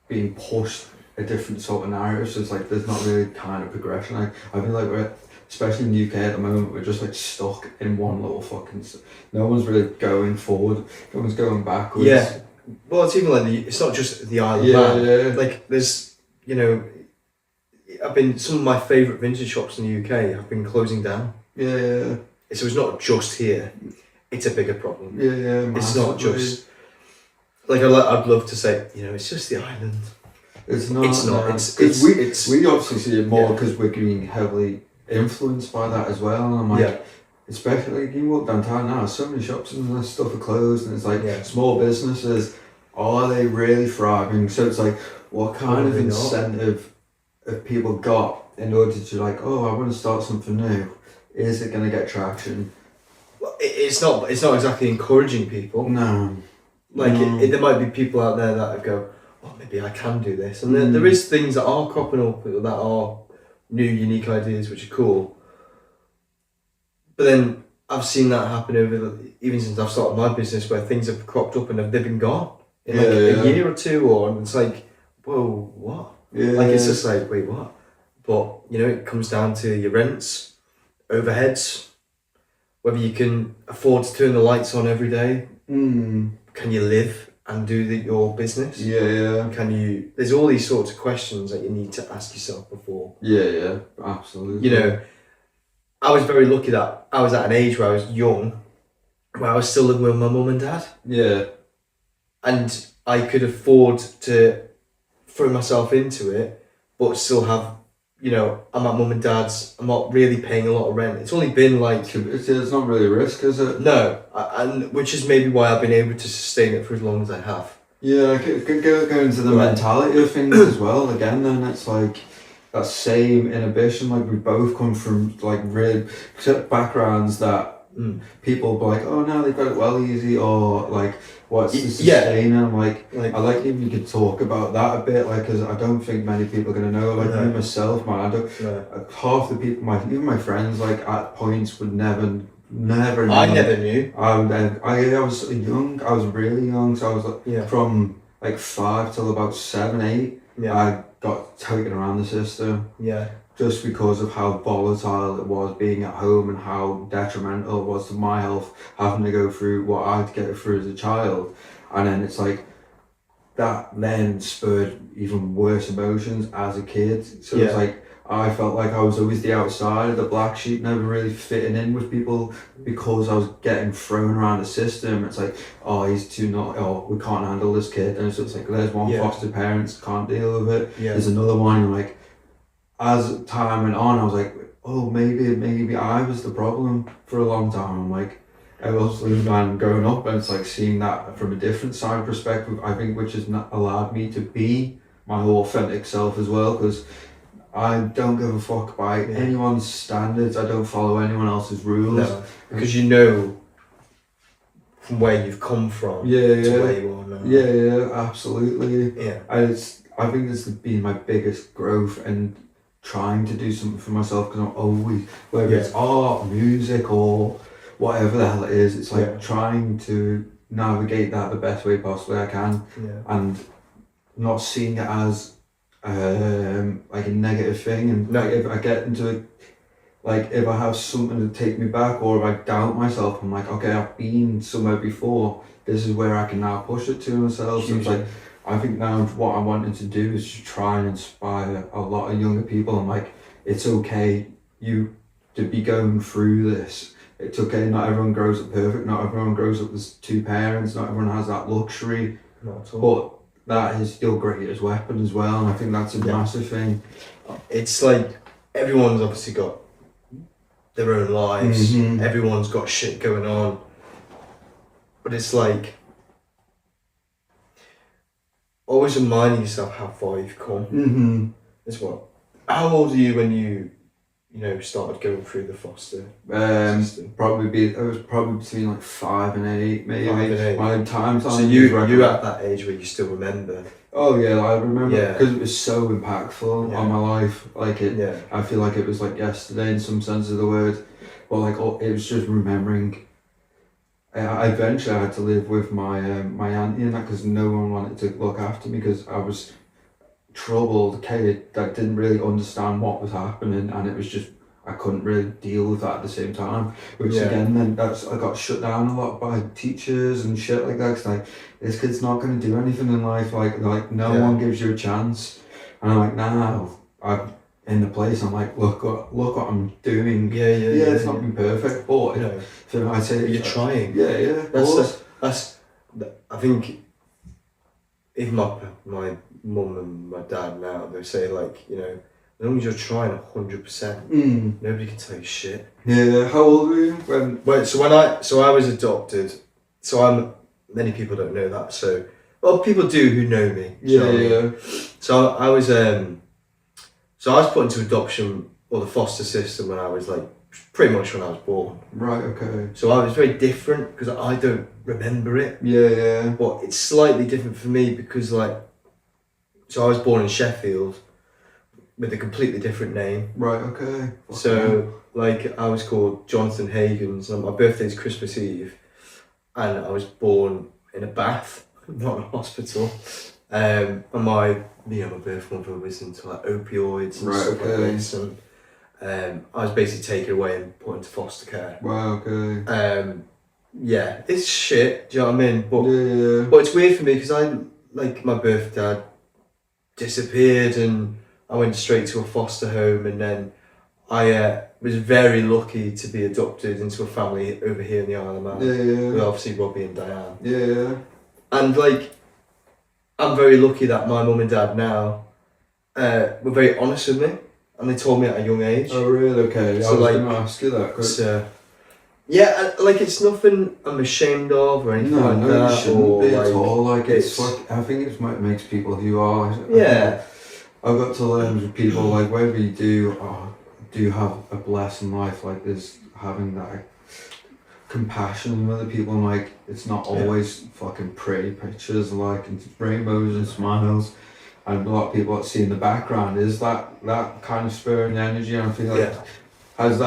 being pushed a different sort of narrative. So it's like there's not really kind of progression. I feel like especially in the UK at the moment, we're just like stuck in one little fucking... No one's really going forward. No one's going backwards. Yeah. Well, it's even like it's not just the Isle of Man. Yeah. Like there's, some of my favourite vintage shops in the UK have been closing down. Yeah. So it's not just here. It's a bigger problem. Yeah. It's not just... Like I'd love to say, it's just the island. It's not. It's not. We obviously see it more because we're being heavily influenced by that as well, and I'm like, especially like, you walk downtown now, so many shops and their stuff are closed, and it's like small businesses, are they really thriving? So it's like, what kind of incentive have people got in order to like, I want to start something new? Is it going to get traction? Well, it's not exactly encouraging people. No. Like there might be people out there that go, maybe I can do this, and there is things that are cropping up that are new, unique ideas, which are cool. But then I've seen that happen even since I've started my business, where things have cropped up and they've been gone in a year or two, and it's like, whoa, what? It's just like, wait, what? But it comes down to your rents, overheads, whether you can afford to turn the lights on every day. Can you live and do your business? Yeah. There's all these sorts of questions that you need to ask yourself before. Yeah, absolutely. I was very lucky that I was at an age where I was young, where I was still living with my mum and dad. Yeah. And I could afford to throw myself into it, but still have, I'm at mum and dad's, I'm not really paying a lot of rent. It's only been like... It's not really a risk, is it? No, and which is maybe why I've been able to sustain it for as long as I have. Yeah, I could go into the mentality of things as well. Again, then it's like that same inhibition. Like we both come from like really backgrounds that people be like, oh no, they've got it well easy, or like what's the sustaining? I'm like I like if you could talk about that a bit, like, because I don't think many people are gonna know. Like me myself, man, I don't. Half the people, even my friends, like at points would never know. I never knew. I was young. I was really young, so I was like from like 5 till about 7, 8, I got taken around the system. Yeah. Just because of how volatile it was being at home and how detrimental it was to my health, having to go through what I'd get through as a child. And then it's like, that then spurred even worse emotions as a kid. So it's like, I felt like I was always the outsider, the black sheep, never really fitting in with people because I was getting thrown around the system. It's like, oh, he's too not, oh, we can't handle this kid. And so it's like, there's one foster parents can't deal with it. There's another one, and like, as time went on, I was like, oh, maybe I was the problem for a long time. I'm like, I was growing up, and it's like seeing that from a different side perspective, I think, which has not allowed me to be my whole authentic self as well, because I don't give a fuck by anyone's standards. I don't follow anyone else's rules. No, because you know from where you've come from to where you are now. Yeah, absolutely. Yeah. I think this has been my biggest growth, and trying to do something for myself, because I'm always, whether it's art, music, or whatever the hell it is, it's like trying to navigate that the best way possibly I can, and not seeing it as like a negative thing. And like, if I get into it, like if I have something to take me back, or if I doubt myself, I'm like, okay, I've been somewhere before, this is where I can now push it to myself. So it's like, I think now what I'm wanting to do is to try and inspire a lot of younger people. I'm like, it's okay to be going through this. It's okay, not everyone grows up perfect, not everyone grows up with 2 parents, not everyone has that luxury. Not at all. But that is your greatest weapon as well, and I think that's a massive thing. It's like, everyone's obviously got their own lives, everyone's got shit going on, but it's like, always reminding yourself how far you've come. As well. How old are you when you started going through the foster system? I was probably between like 5 and 8, maybe. 5 and 8. My time. So you at that age where you still remember? Oh yeah, I remember, because it was so impactful on my life. Like it, I feel like it was like yesterday in some sense of the word. But like, it was just remembering. I eventually had to live with my auntie and that, because no one wanted to look after me, because I was troubled kid that didn't really understand what was happening, and it was just, I couldn't really deal with that at the same time, which again then I got shut down a lot by teachers and shit like that, 'cause like, this kid's not going to do anything in life, like no one gives you a chance. And I'm like, nah, I'm in the place, I'm like, look what I'm doing. It's not been perfect, but so I'd say you're trying. That's I think even my mum and my dad now, they say like, as long as you're trying 100%, nobody can tell you shit. Yeah. How old were you when? So I was adopted. So many people don't know that. So people do who know me. So I was put into adoption or the foster system when I was like pretty much when I was born. Right. Okay. So I was very different because I don't remember it. Yeah. But it's slightly different for me because so I was born in Sheffield with a completely different name. Right, okay. So, I was called Jonathan Hagens, and my birthday's Christmas Eve, and I was born in a bath, not in a hospital. And my birth mother was into opioids and stuff like this, and I was basically taken away and put into foster care. Wow, okay. It's shit, do you know what I mean? But it's weird for me because my birth dad disappeared and I went straight to a foster home, and then I was very lucky to be adopted into a family over here in the Isle of Man with obviously Robbie and Diane. And I'm very lucky that my mum and dad now were very honest with me, and they told me at a young age. Oh really? Okay. So I was going to ask you that. It's nothing I'm ashamed of or anything like that. No, you shouldn't be at all. I think it makes people who you are. I've got to learn with people, whether you do have a blessing life, there's having that compassion with other people, and it's not always fucking pretty pictures, and rainbows and smiles, and a lot of people that see in the background is that kind of spurring energy, and I feel as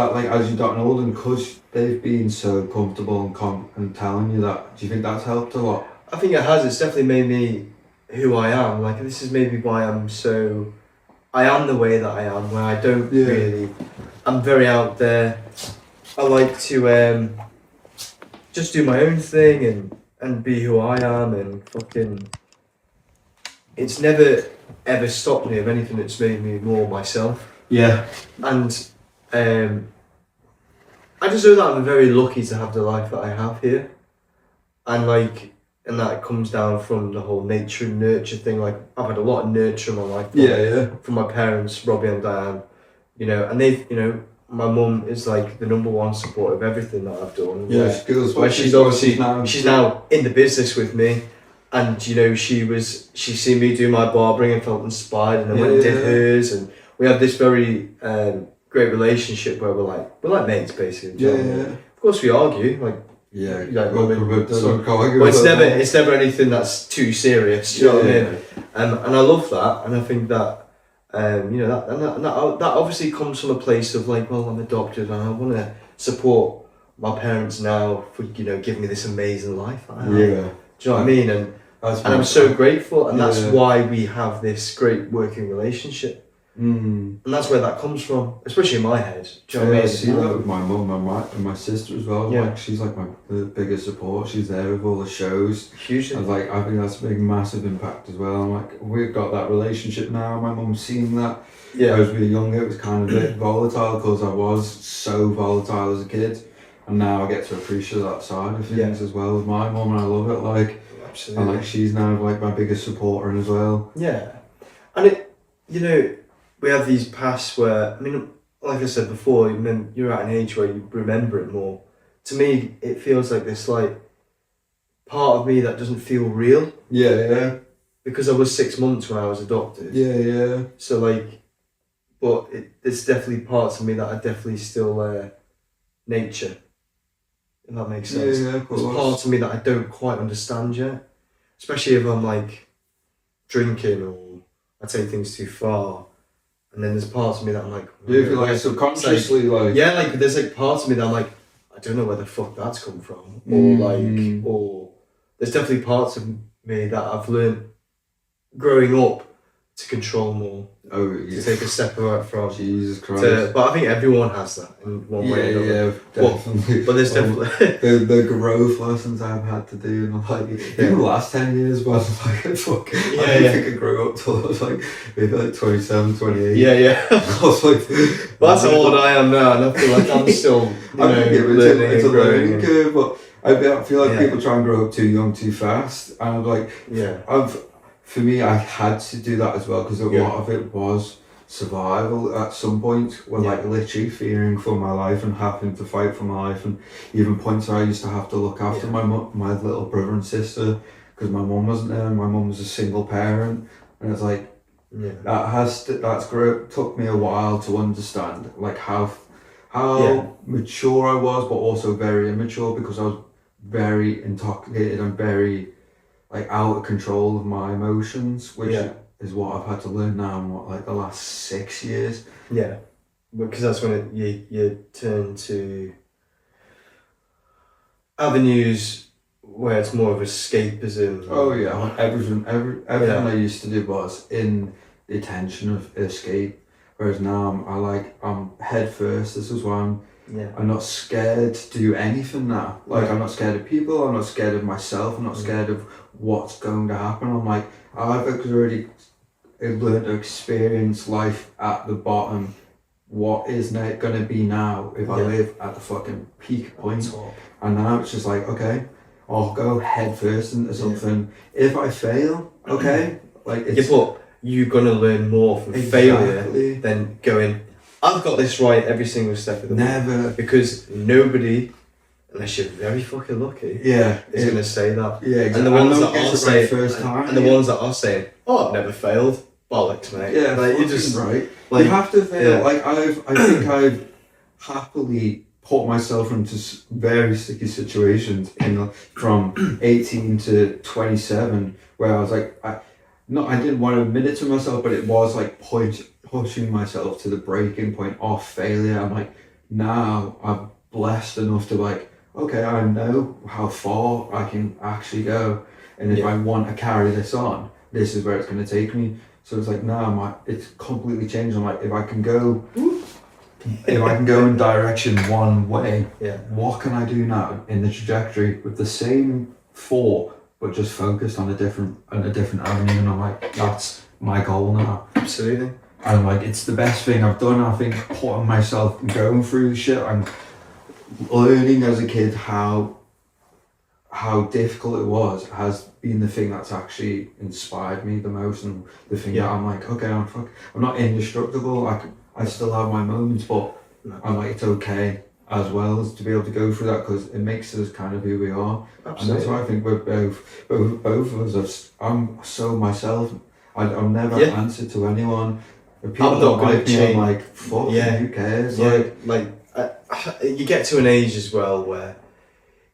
you've gotten older, and because they've been so comfortable and telling you that, do you think that's helped a lot? I think it has. It's definitely made me who I am. Like, this is maybe why I am the way that I am, where I don't really, I'm very out there. I like to just do my own thing and be who I am, and fucking, it's never ever stopped me of anything that's made me more myself. Yeah. And I just know that I'm very lucky to have the life that I have here. And like, and that comes down from the whole nature and nurture thing. Like, I've had a lot of nurture in my life. From my parents, Robbie and Diane, you know, and they've, you know, my mum is like the number one support of everything that I've done. Yeah, where she's obviously, she's now in the business with me. And, you know, she's seen me do my barbering and felt inspired, and then went and did hers. And we have this very great relationship where we're like mates, basically. Of course we argue, like, but it's never anything that's too serious. Do you know what I mean? And I love that, and I think that you know, that obviously comes from a place of like, well, I'm adopted, and I want to support my parents now for, you know, giving me this amazing life that I have. Do you know what I mean? And I'm so grateful, and that's why we have this great working relationship. And that's where that comes from, especially in my head. Do you know what I mean? I see that with my mum and my sister as well. Like, she's like the biggest support. She's there with all the shows. Hugely. And like, I think that's a big, massive impact as well. I'm like, we've got that relationship now. My mum's seen that. I was really young. It was kind of a bit volatile because I was so volatile as a kid, and now I get to appreciate that side of things as well with my mum, and I love it. Like, absolutely. And like, she's now like my biggest supporter as well. Yeah, and it, you know, we have these pasts where, I mean, like I said before, you're at an age where you remember it more. To me, it feels like this like part of me that doesn't feel real. Because I was 6 months when I was adopted. So like, but there's definitely parts of me that are definitely still nature. If that makes sense. There's parts of me that I don't quite understand yet. Especially if I'm like drinking or I take things too far. And then there's parts of me that I'm like... Do you feel like subconsciously like... Yeah, like there's like parts of me that I'm like, I don't know where the fuck that's come from. Or like, or there's definitely parts of me that I've learned growing up to control more. To take a step out from. Jesus Christ. But I think everyone has that in one way or another. Definitely. But there's definitely... the growth lessons I've had to do, and like, even the last 10 years, but like, I didn't think I grew up till I was like, maybe like 27, 28. I was like... But that's how old I am now, and I feel like I'm still, learning it's and a growing. learning curve, but I feel like people try and grow up too young, too fast, and I'm like, for me, I had to do that as well, because a lot of it was survival at some point, where like literally fearing for my life and having to fight for my life, and even points where I used to have to look after my little brother and sister, because my mum wasn't there, and my mum was a single parent, and it's like, took me a while to understand, like how mature I was, but also very immature, because I was very intoxicated and very like out of control of my emotions, which is what I've had to learn now in like the last 6 years. Because that's when you turn to avenues where it's more of escapism. Everything I used to do was in the intention of escape, whereas now I'm head first. This is why I'm not scared to do anything now. Like, I'm not scared of people, I'm not scared of myself, I'm not scared of what's going to happen. I'm like, I've already learned to experience life at the bottom. What is going to be now if I live at the fucking peak point? And now it's just like, okay, I'll go head first into something. If I fail, okay. Like, it's... but you're going to learn more from failure than going, I've got this right every single step of the way. Never. Because nobody, unless you're very fucking lucky, is going to say that. Exactly. And the ones that are saying, and the ones that are saying, oh, I've never failed, bollocks, mate. Like, you're just right. Like, you have to fail. Like, I think I've happily put myself into very sticky situations from 18 to 27, where I was like, I didn't want to admit it to myself, but it was like pushing myself to the breaking point of failure. I'm like, now I'm blessed enough to like, okay, I know how far I can actually go, and if I want to carry this on, this is where it's going to take me. So it's like, no, it's completely changed. I'm like, if I can go in direction one way, what can I do now in the trajectory with the same thought, but just focused on a different avenue? And I'm like, that's my goal now. Absolutely. And like, it's the best thing I've done. I think putting myself and going through the shit, I'm learning as a kid how difficult it was has been the thing that's actually inspired me the most, and the thing that I'm like, okay, I'm not indestructible. I still have my moments, but I'm like, it's okay as well as to be able to go through that, because it makes us kind of who we are. Absolutely. And that's why I think we're both of us. I'm so myself. I'll never answer to anyone. If people don't like me, I'm like, fuck, who cares? You get to an age as well where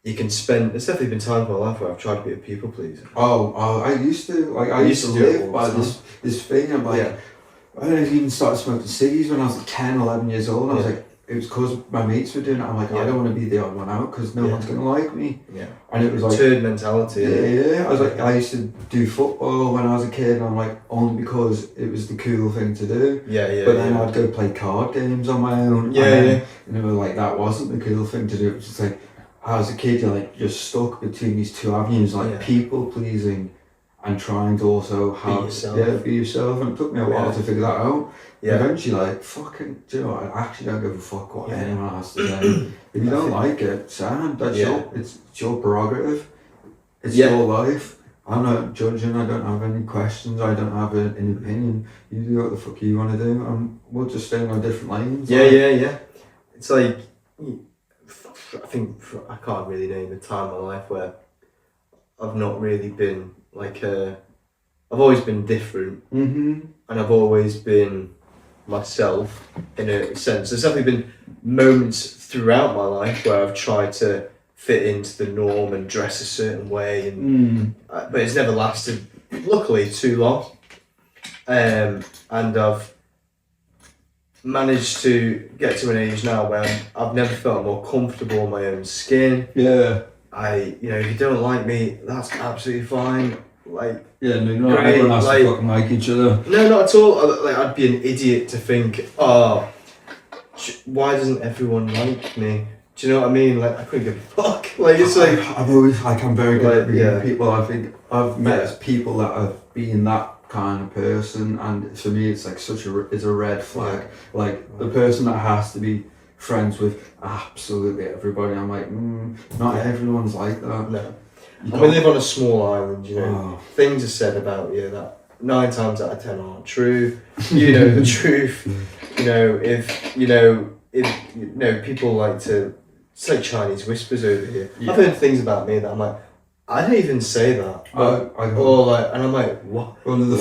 you can spend. There's definitely been times in my life where I've tried to be a people pleaser. I used to. Like, I used to live by this thing. I'm like, I even started smoking ciggies when I was like 10, 11 years old. And I was like, it was because my mates were doing it. I'm like, I don't want to be the odd one out because no one's going to like me. Yeah. And it was like turd mentality. Yeah. I was like, I used to do football when I was a kid, and I'm like, only because it was the cool thing to do. But then I'd go play card games on my own. And it was like, that wasn't the cool thing to do. It was just like, as a kid, you're stuck between these two avenues, like people pleasing and trying to also be yourself. And it took me a while to figure that out. Eventually, like, fucking, do you know what? I actually don't give a fuck what anyone has to say. If you don't like it, Sam, that's it's your prerogative. It's your life. I'm not judging. I don't have any questions. I don't have an opinion. You do what the fuck you want to do, and we'll just stay on different lanes. It's like, I think I can't really name a time in my life where I've not really been like I've always been different, and I've always been myself in a sense. There's definitely been moments throughout my life where I've tried to fit into the norm and dress a certain way, and but it's never lasted, luckily, too long. And I've managed to get to an age now where I've never felt more comfortable in my own skin. If you don't like me, that's absolutely fine. Like, everyone has to fucking like each other. No, not at all. Like, I'd be an idiot to think, why doesn't everyone like me? Do you know what I mean? Like, I couldn't give a fuck. Like, it's like, I'm very good at reading people. I think I've met people that have been that kind of person, and for me, it's like it's a red flag. Like, the person that has to be friends with absolutely everybody. I'm like, not everyone's like that. No. And we live on a small island, things are said about you that 9 times out of 10 aren't true. You know the truth. If people like to say Chinese whispers over here. I've heard things about me that I'm like, I didn't even say that. And I'm like, what? One of the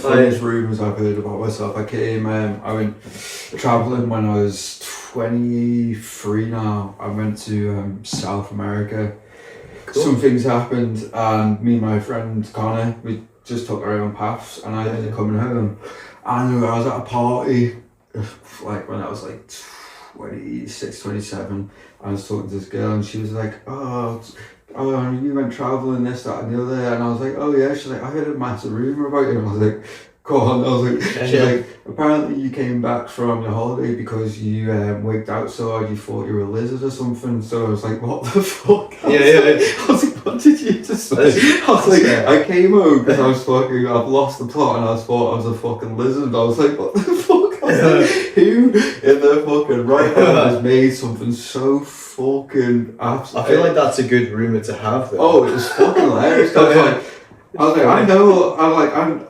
funniest rumours I've heard about myself. I went travelling when I was 23 now. I went to South America. Cool. Some things happened, and me and my friend Connor, we just took our own paths, and I ended up coming home. And I was at a party, like when I was like 26, 27. I was talking to this girl, and she was like, oh, you went travelling, this, that, and the other. And I was like, oh yeah. She's like, I heard a massive rumour about you. And I was like, go on. I was like, she's like, apparently you came back from your holiday because you wigged out so hard you thought you were a lizard or something. So I was like, what the fuck? I was like, what did you just say? I was like, I came home because I've lost the plot, and I thought I was a fucking lizard. I was like, what the fuck? I was like, who in their fucking right mind has made something so fucking absolute? I feel like that's a good rumour to have though. Oh, it was fucking hilarious. I was like,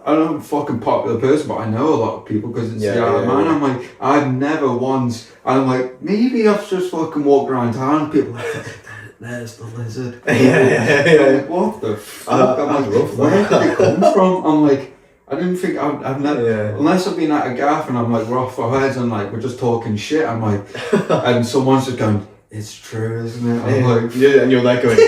I'm a fucking popular person, but I know a lot of people because it's the Isle of Man. I'm like, I've never once, and I'm like, maybe I've just fucking walked around town, and people are like, there's the lizard. I'm like, what the fuck? I'm like, where did it come from? I'm like, I didn't think I've never, unless I've been at a gaff and I'm like, we're off our heads and like we're just talking shit. I'm like, and someone's just going, it's true, isn't it? I'm like, and you're like going,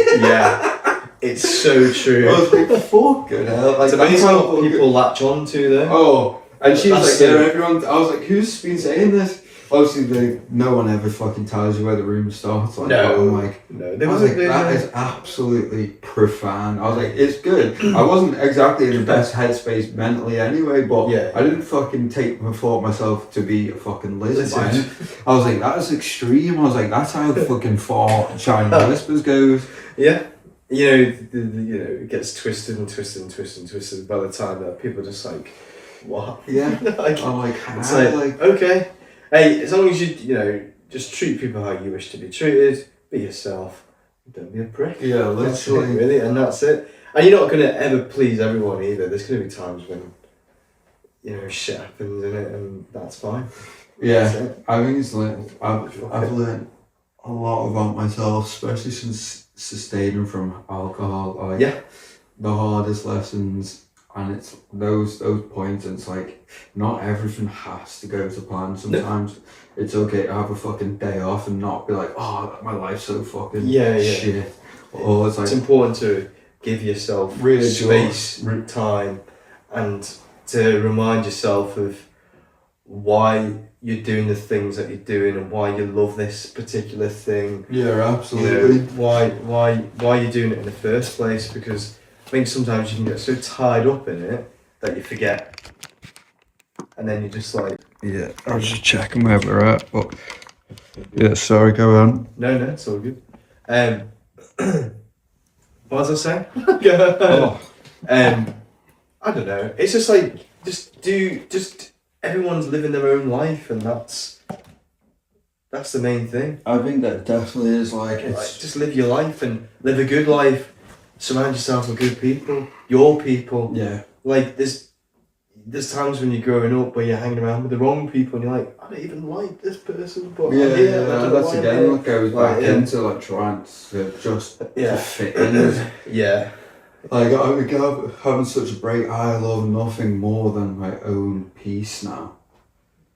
it's so true. I was like, fucking hell. Like, it's amazing what people latch on to though. Oh, and she was like, everyone. I was like, who's been saying this? obviously no one ever fucking tells you where the room starts. Like, no, I'm like, I was like, that is absolutely profound. I was like, it's good. I wasn't exactly in the best headspace mentally anyway, but I didn't fucking thought myself to be a fucking lizard. I was like, that is extreme. I was like, that's how fucking far Shining Whispers goes. Yeah. It gets twisted and twisted and twisted and twisted by the time that people are just like, what? Yeah. I'm like, it's like, okay. Hey, as long as you just treat people how you wish to be treated, be yourself, don't be a prick. Yeah, literally. That's it, really, and that's it. And you're not going to ever please everyone either. There's going to be times when, shit happens in it, and that's fine. Yeah, I think it's like, I've learned a lot about myself, especially since sustaining from alcohol. Like, the hardest lessons. And it's those points, and it's like, not everything has to go to plan. Sometimes it's okay to have a fucking day off and not be like, oh, my life's so fucking shit. Or it's important to give yourself space, time, and to remind yourself of why you're doing the things that you're doing and why you love this particular thing. Yeah, absolutely. Why you're doing it in the first place, because I think sometimes you can get so tied up in it that you forget, and then you're just like... Yeah, I was just checking where we're at, but... Yeah, sorry, go on. No, it's all good. What was I saying? I don't know. It's just like, just everyone's living their own life, and that's the main thing. I think that definitely is like... It's just live your life and live a good life. Surround yourself with good people, your people. Yeah. Like, there's times when you're growing up where you're hanging around with the wrong people and you're like, I don't even like this person, but that's again what goes back into like trying to just to fit in. Yeah. Like, having such a break, I love nothing more than my own peace now.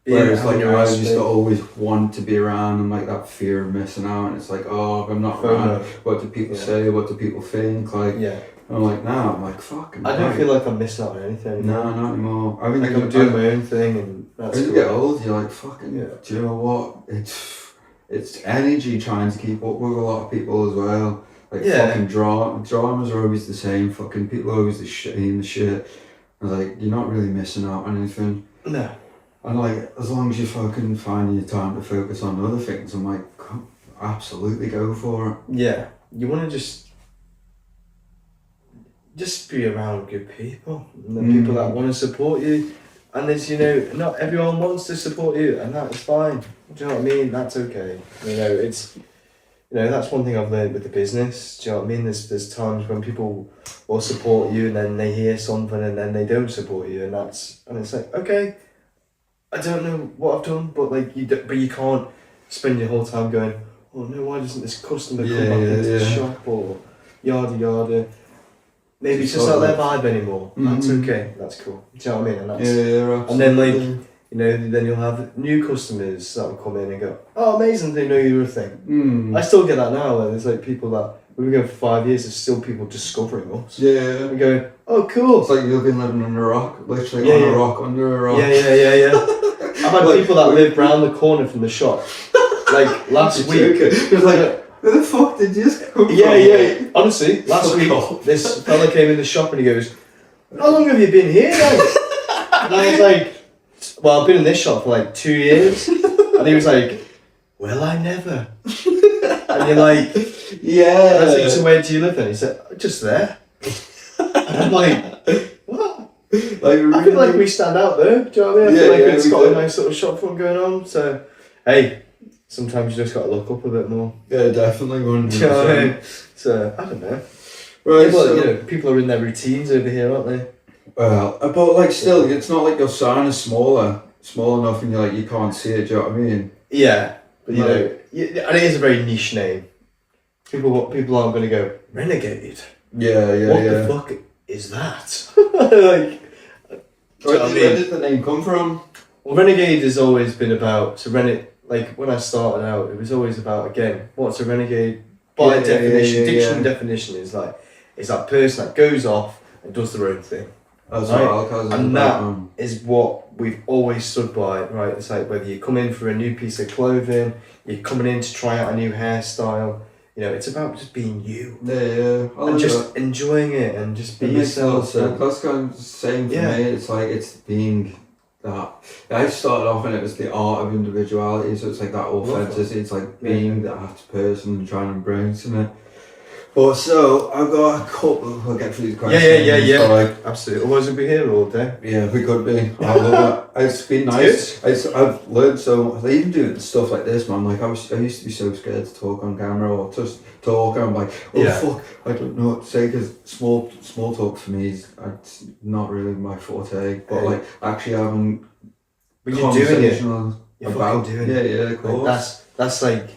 Whereas like I used to always want to be around, and like that fear of missing out, and it's like, oh, if I'm not around, what do people say, what do people think, like, I'm like, now I'm like, fucking I don't feel like I'm missing out on anything. No, not anymore. I mean, like, I'm doing my own thing, and that's as you get old, you're like, fucking, do you know what, it's energy trying to keep up with a lot of people as well. Like, fucking dramas are always the same, fucking people are always the shit. And like, you're not really missing out on anything. No. And like, as long as you're fucking finding your time to focus on other things, I'm like, absolutely go for it. Yeah. You want to just be around good people, and the people that want to support you. And there's, not everyone wants to support you, and that is fine. Do you know what I mean? That's okay. It's... that's one thing I've learned with the business. Do you know what I mean? There's times when people will support you, and then they hear something, and then they don't support you, and it's like, okay, I don't know what I've done, but like you can't spend your whole time going, oh no, why doesn't this customer come back into the shop, or yada yada. Maybe it's just not their vibe anymore. That's okay. That's cool. Do you know what I mean? And that's absolutely. And then like, then you'll have new customers that will come in and go, oh, amazing, they know you're a thing. I still get that now, where there's like people that, we've been going for 5 years, there's still people discovering us. Yeah. And going, oh, cool. It's like you've been living under a rock, literally on a rock, under a rock. Yeah. I've had people that live round the corner from the shop, like last week. It was like, where the fuck did you just come from? Yeah. Honestly, last week, this fella came in the shop and he goes, how long have you been here then? And I was like, well, I've been in this shop for like 2 years. And he was like, well, I never. And you're like, yeah. And I was like, so where do you live then? He said, just there. And I'm like, what? Like, really? I feel like we stand out there. Do you know what I mean? I feel like it's got a nice little shop front going on. So, hey, sometimes you just got to look up a bit more. Yeah, definitely. 100%. Do you know what I mean? So, I don't know. Right, people are in their routines over here, aren't they? Well, but like still, it's not like your sign is small enough, and you're like, you can't see it. Do you know what I mean? Yeah, but and it is a very niche name. People aren't going to go Renegade. Yeah. What the fuck is that? Like, where did the name come from? Well, Renegade has always been about like when I started out, it was always about, again, what's a renegade? By definition, dictionary definition is like, it's that person that goes off and does their own thing. That's right? what Alcaz is and about, that is what we've always stood by, right? It's like whether you come in for a new piece of clothing, you're coming in to try out a new hairstyle, you know, it's about just being you. Yeah. And just enjoying it and just be yourself. That's kind of the same for me. It's like, it's being that. I started off and it was the art of individuality, so it's like that authenticity. It's like being that person and trying to embrace it. But so I've got a couple. We'll get through these questions. Yeah. So like, absolutely. Otherwise, we'd be here all day. Yeah, we could be. I love it. It's been nice. I've learned so much. Like, even doing stuff like this, man. Like I used to be so scared to talk on camera or just talk. And I'm like, fuck, I don't know what to say because small talk for me is it's not really my forte. But like actually having but you're doing it. You're about doing it. Yeah, of course. Like, that's like,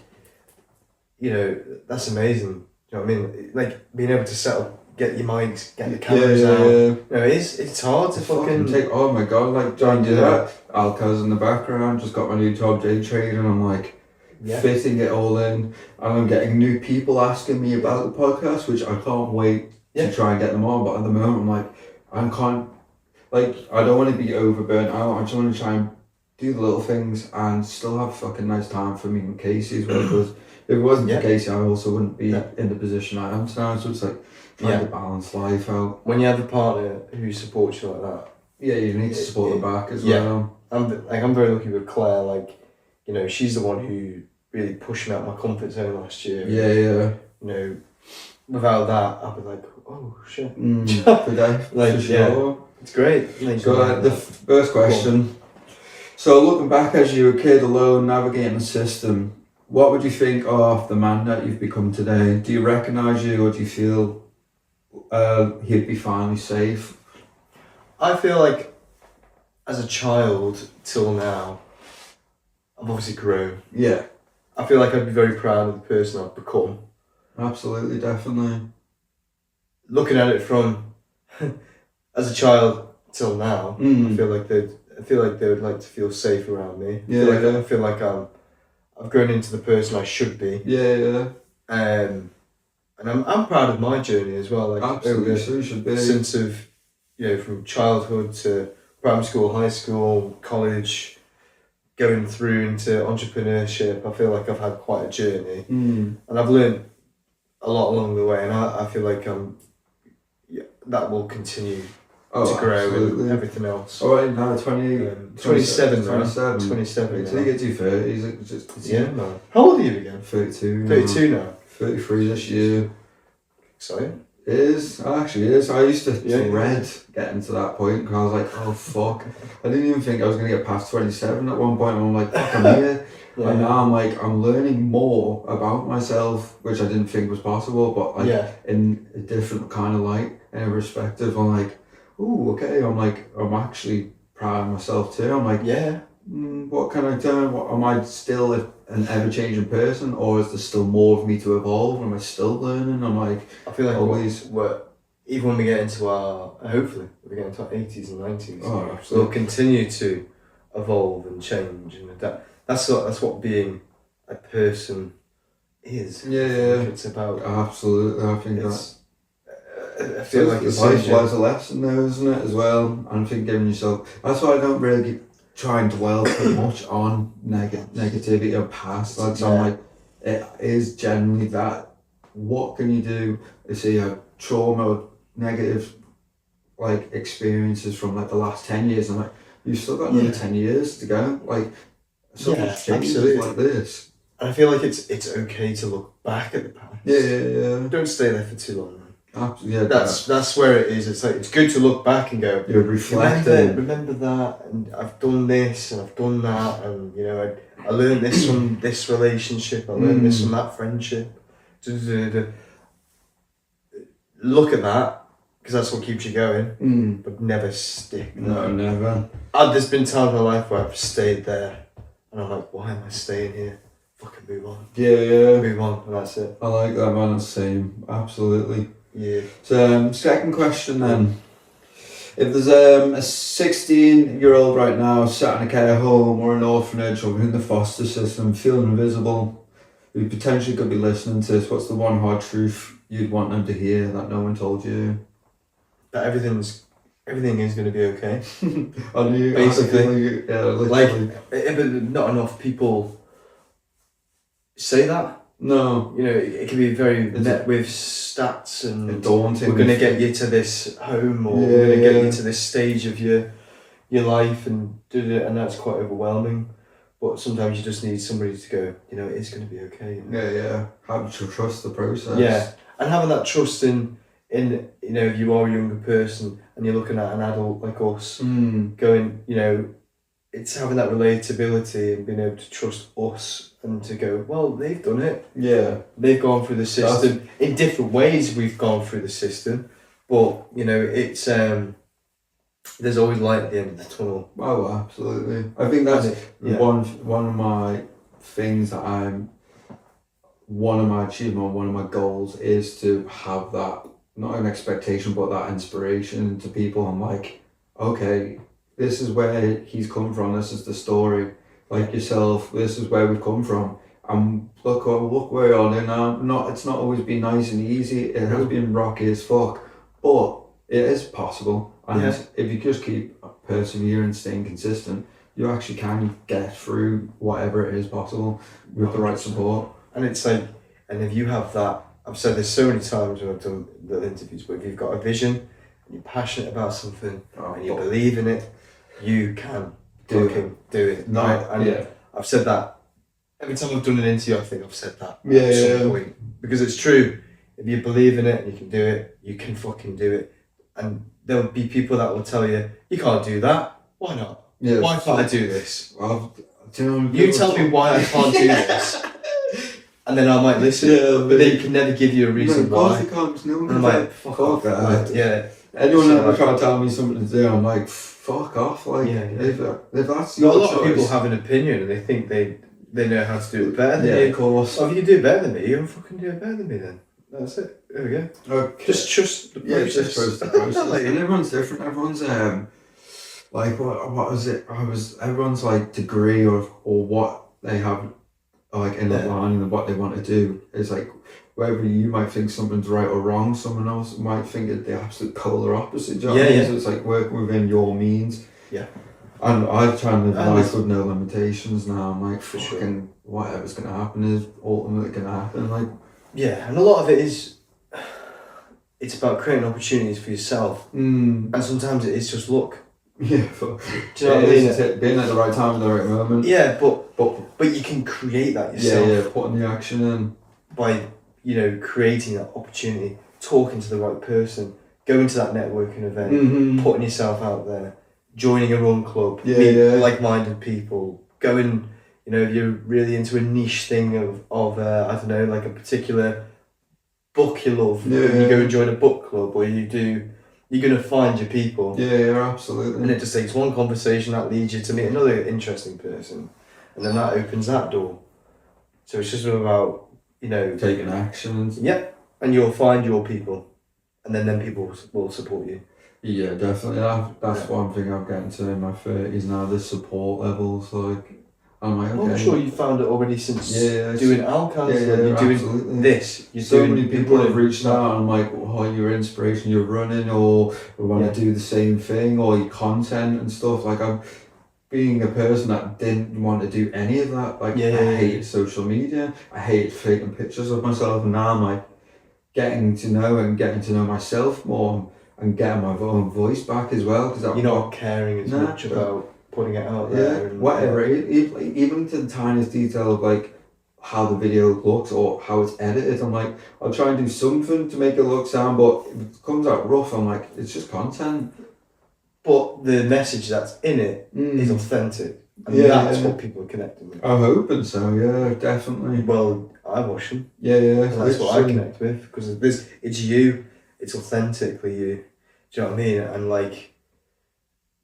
you know, that's amazing. You know what I mean? Like being able to set up, get your mics, get the cameras out. You know, it's hard to fucking take. Oh my god! Like trying to do that. Alcaz in the background. Just got my new job day trade, and I'm like fitting it all in. And I'm getting new people asking me about the podcast, which I can't wait to try and get them on. But at the moment, I'm like, I don't want to be overburnt out. I just want to try and do the little things and still have fucking nice time for me and Casey as well. Because if it wasn't for Casey, I also wouldn't be in the position I am now. So it's like trying to balance life out. When you have a partner who supports you like that, you need to support the back as well. I'm very lucky with Claire. Like, you know, she's the one who really pushed me out of my comfort zone last year. You know, without that, I'd be like, oh shit. For sure. It's great. So the first question. So looking back as you were a kid alone navigating the system, what would you think of the man that you've become today? Do you recognise you, or do you feel he'd be finally safe? I feel like as a child till now, I've obviously grown. Yeah. I feel like I'd be very proud of the person I've become. Absolutely, definitely. Looking at it from as a child till now, I feel like they would like to feel safe around me. I feel like I've grown into the person I should be. And I'm proud of my journey as well. Like absolutely, so you should be. Since of, you know, from childhood to primary school, high school, college, going through into entrepreneurship, I feel like I've had quite a journey, and I've learned a lot along the way, and I feel like that will continue to grow and everything else. Oh, right, now 27 now. 27. Until you get to 30, man. How old are you again? 32. 32 now. 33 this year. Exciting. It is. Actually, it is. I used to dread getting to that point because I was like, oh fuck. I didn't even think I was going to get past 27 at one point. And I'm like, fuck, I'm here. And now I'm like, I'm learning more about myself, which I didn't think was possible, but like in a different kind of light, in a perspective. I'm like, ooh, okay. I'm like, I'm actually proud of myself too. I'm like, what can I do? Am I still an ever-changing person, or is there still more of me to evolve? Am I still learning? I'm like, I feel like always even when we get into hopefully we get into our 80s and 90s, we'll continue to evolve and change and adapt. That's what being a person is. It's about absolutely. I think that's. I feel like it's life lies a lesson there, isn't it, as well? And I think giving yourself. That's why I don't really try and dwell too much on negativity or past. Like, so I'm like, it is generally that. What can you do? If you have trauma or negative like experiences from like the last 10 years, and like you've still got another 10 years to go. Like so much changes like this. And I feel like it's okay to look back at the past. Don't stay there for too long. That's where it is. It's like it's good to look back and go. You're reflecting. Remember that, and I've done this, and I've done that, and you know I learned this from this relationship. I learned this from that friendship. Look at that, because that's what keeps you going. But never stick. No, never. There's been times in my life where I've stayed there, and I'm like, why am I staying here? Fucking move on. Move on, and that's it. I like that, man. It's the same. Absolutely. Yeah. So second question then. If there's a 16-year-old right now sat in a care home or an orphanage or in the foster system feeling invisible, who potentially could be listening to this, what's the one hard truth you'd want them to hear that no one told you? That everything's everything is going to be okay. Basically, but not enough people say that. No. You know, it can be very met with stats and daunting. We're going to get you to this home, or we're going to get you to this stage of your life, and that's quite overwhelming. But sometimes you just need somebody to go, you know, it's going to be okay. You know? Yeah. Have to trust the process. Yeah, and having that trust in you know, if you are a younger person and you're looking at an adult like us, going, you know, it's having that relatability and being able to trust us and to go, well, they've done it. Yeah. They've gone through the system. In different ways we've gone through the system, but, you know, it's there's always light at the end of the tunnel. Oh, absolutely. I think that's one of my things that one of my achievements, one of my goals is to have that, not an expectation, but that inspiration to people. I'm like, okay, this is where he's come from. This is the story. Like yourself, this is where we've come from. And look where we are now. It's not always been nice and easy. It has been rocky as fuck, but it is possible. And if you just keep persevering, staying consistent, you actually can get through whatever it is possible with the right support. And it's like, and if you have that, I've said this so many times when I've done the interviews, but if you've got a vision and you're passionate about something and you believe in it, you can do it. I've said that every time I've done an interview. I think I've said that at some point, because it's true. If you believe in it and you can do it, you can fucking do it. And there'll be people that will tell you, you can't do that. Why not? Yeah, why can't I do this? Well, you tell me why I can't do this. And then I might listen, but they can never give you a reason why. And I'm like, fuck that. Yeah. Anyone ever try to tell me something to do, I'm like, fuck off. Like, if that's your choice. A lot of people have an opinion and they think they know how to do it better than you. Of course. So if you can do it better than me, you can fucking do it better than me then. That's it. There we go. Okay. Just trust the process. Just trust the process. And everyone's different. Everyone's like what is it? Everyone's like degree or what they have like in the line and what they want to do is like whether you might think something's right or wrong, someone else might think it the absolute polar opposite. Do you know what I mean? So it's like working within your means. Yeah. And I try and live life with no limitations now. I'm like, fucking whatever's gonna happen is ultimately gonna happen. Like, yeah, and a lot of it is, it's about creating opportunities for yourself. And sometimes it is just luck. Yeah, do you know what I mean? Being at the right time at the right moment. Yeah, but you can create that yourself. Yeah, putting the action in. By, you know, creating that opportunity, talking to the right person, going to that networking event, putting yourself out there, joining a run club, meeting like-minded people, going, you know, if you're really into a niche thing of I don't know, like a particular book you love, you go and join a book club, or you're going to find your people. Yeah, absolutely. And it just takes one conversation that leads you to meet another interesting person, and then that opens that door. So it's just about, you know, taking action. Yep, and you'll find your people, and then people will support you. Yeah, definitely. That's one thing I'm getting to in my 30s now. The support levels, like. I'm like, okay. I'm sure you found it already since doing Alcaz. You're doing absolutely. this. So many people have reached out and I'm like, oh, your inspiration, you're running, or we want to do the same thing, or your content and stuff. Like, I'm being a person that didn't want to do any of that. Like, I hated social media. I hated taking pictures of myself. And now I'm like getting to know myself more and getting my own voice back as well. Because you're not caring as much about putting it out there. And whatever, even to the tiniest detail of like how the video looks or how it's edited. I'm like, I'll try and do something to make it look sound, but if it comes out rough, I'm like, it's just content. But the message that's in it is authentic. And that's what people are connecting with. I'm hoping so, yeah, definitely. Well, I watch them. Yeah. And that's what I connect with, because it's you, it's authentically you. Do you know what I mean? And like,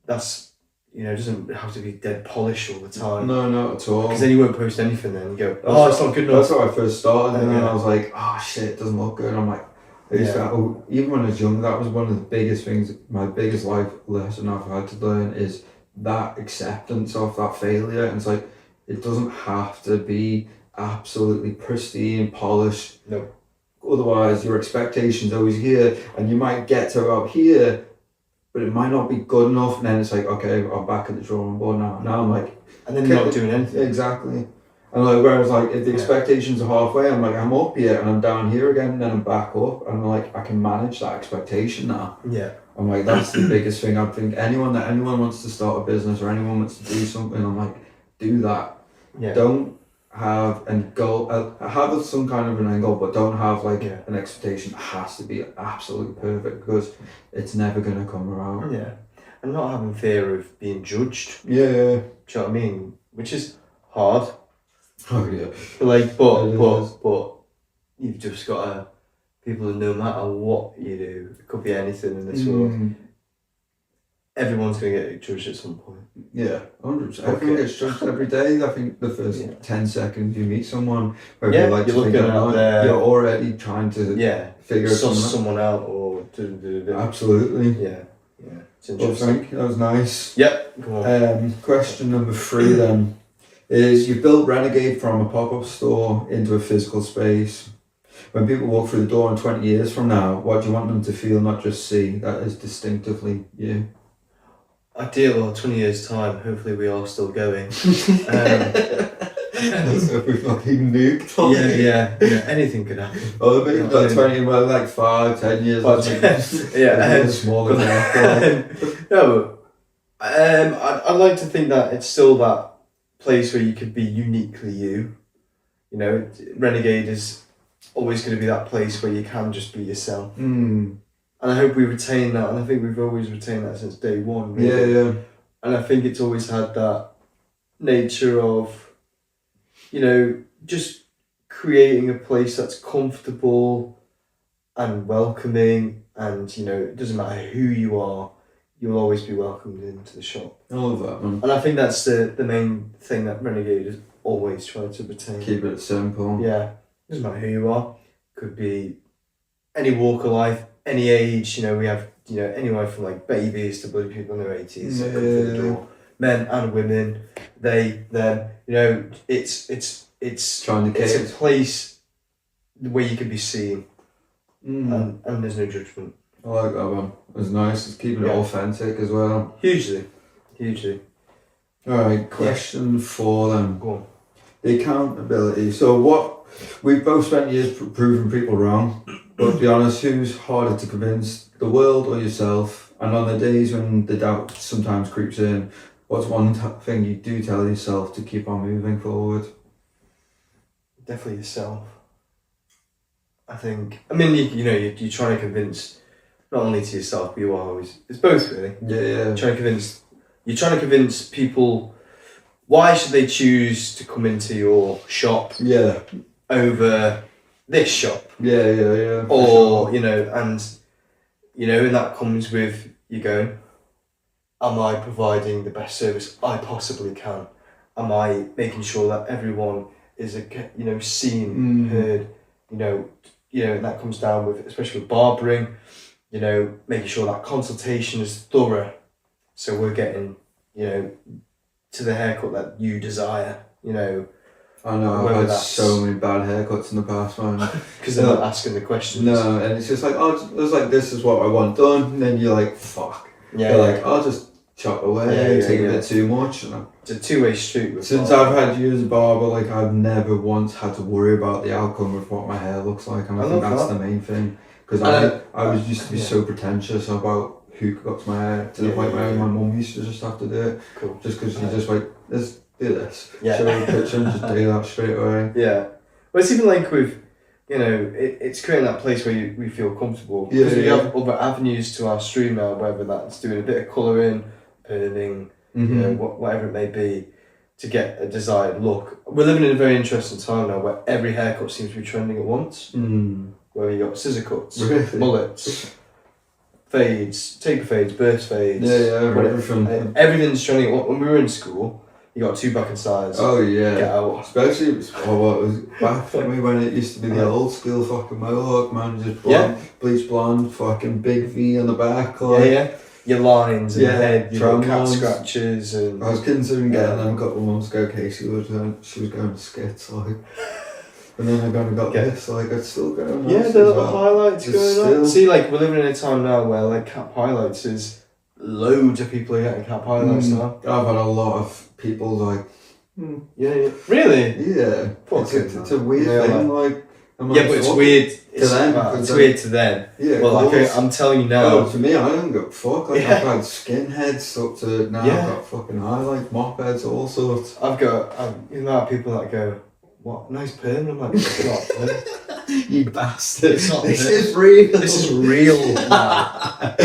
that's, you know, it doesn't have to be dead polished all the time. No, not at all. Because then you won't post anything then. You go, it's not good enough. That's how I first started, and then I was like, oh shit, it doesn't look good. I'm like, even when I was young, that was one of the biggest things, my biggest life lesson I've had to learn is that acceptance of that failure. And it's like, it doesn't have to be absolutely pristine, polished. No. Otherwise, your expectations always here, and you might get to about here, but it might not be good enough. And then it's like, okay, I'm back at the drawing board now. Now I'm like, and then you're not doing anything. Exactly. And like, whereas like if the expectations are halfway, I'm like, I'm up here and I'm down here again, and then I'm back up, and I'm like, I can manage that expectation now. Yeah. I'm like, that's the biggest thing. I think anyone wants to start a business or anyone wants to do something, I'm like, do that. Yeah. Don't have a goal, have some kind of an end goal, but don't have like an expectation that has to be absolutely perfect, because it's never going to come around. Yeah. And not having fear of being judged. Yeah. Do you know what I mean? Which is hard. Oh yeah. But you've just got to, people, no matter what you do, it could be anything in this world, everyone's going to get judged at some point. Yeah, 100%. Everyone gets judged every day. I think the first 10 seconds you meet someone, whether you're looking out there, you're already trying to figure someone out or Absolutely. Yeah. It's interesting. Well, that was nice. Yep. Go on. Question number 3 then is, you built Renegade from a pop-up store into a physical space. When people walk through the door in 20 years from now, what do you want them to feel, not just see, that is distinctively you? Ideal, 20 years time, hopefully we are still going. As if we fucking nuked. Yeah, anything could happen. Oh, I think like 20, well, like 5, 10 years. Yeah, smaller than that. No, I'd like to think that it's still that place where you could be uniquely you. You know, Renegade is always going to be that place where you can just be yourself. And I hope we retain that, and I think we've always retained that since day one. Really. Yeah. And I think it's always had that nature of, you know, just creating a place that's comfortable and welcoming, and, you know, it doesn't matter who you are, you'll always be welcomed into the shop. I love that, man. And I think that's the main thing that Renegade is always trying to retain. Keep it simple. Yeah. Doesn't matter who you are. Could be any walk of life, any age. You know, we have, you know, anywhere from like babies to bloody people in their 80s. Come through the door. Men and women, they, them. You know, it's trying to it's a place where you can be seen, and there's no judgment. I like that one. It's nice. It's keeping it authentic as well. Hugely. Alright, question 4 then. Go on. The accountability. So what, we've both spent years proving people wrong, but to be honest, who's harder to convince, the world or yourself? And on the days when the doubt sometimes creeps in, what's one thing you do tell yourself to keep on moving forward? Definitely yourself. I think, I mean, you're trying to convince, not only to yourself, but you are always, it's both really. Yeah. You're trying to convince people, why should they choose to come into your shop over this shop? Yeah. Or, you know, and that comes with you going, am I providing the best service I possibly can? Am I making sure that everyone is, seen, heard, and that comes down with, especially with barbering, making sure that consultation is thorough. So we're getting, to the haircut that you desire, I know, I've had so many bad haircuts in the past, man. Because they're not asking the questions. No, and it's just like, this is what I want done, and then you're like, fuck. Like, I'll just chop away, take a bit too much. It's a two-way street. Since I've had you as a barber, like, I've never once had to worry about the outcome of what my hair looks like, and I think that's the main thing. Because I was used to be so pretentious about who cuts my hair, to the point where my mum used to just have to do it. Cool. Just because she's just like, let's do this. Show me a picture and just do that straight away. Yeah. Well, it's even like with, it's creating that place where we feel comfortable. Because we have other avenues to our stream now, whether that's doing a bit of colouring, perming, whatever it may be, to get a desired look. We're living in a very interesting time now where every haircut seems to be trending at once. Where you got scissor cuts, mullets, fades, taper fades, burst fades. Everything. Everything's trending. When we were in school, you got two back and sides. Oh yeah. Get out. Especially what was back for me when it used to be the old school fucking mohawk, man, just blonde, bleach blonde, fucking big V on the back. Like, your lines in the head, your cat scratches, and I was considering getting them a couple of months ago. Casey she was going to skits, like. And then I got this, like, it's still going on. Yeah, the little highlights going on. See, like, we're living in a time now where, like, cap highlights is loads of people are getting cap highlights now. I've had a lot of people like, yeah, really? Yeah. It's a weird thing, like. But it's weird to them. It's weird to them. Yeah, well, like I'm telling you now. Oh, to me, I don't give a fuck. Like, I've had skinheads up to now. I've got fucking highlights, mopeds, all sorts. I've got people that go, "What nice perm?" I'm like, "It's not perm." You bastard! It's not this perm. is real. This is real. But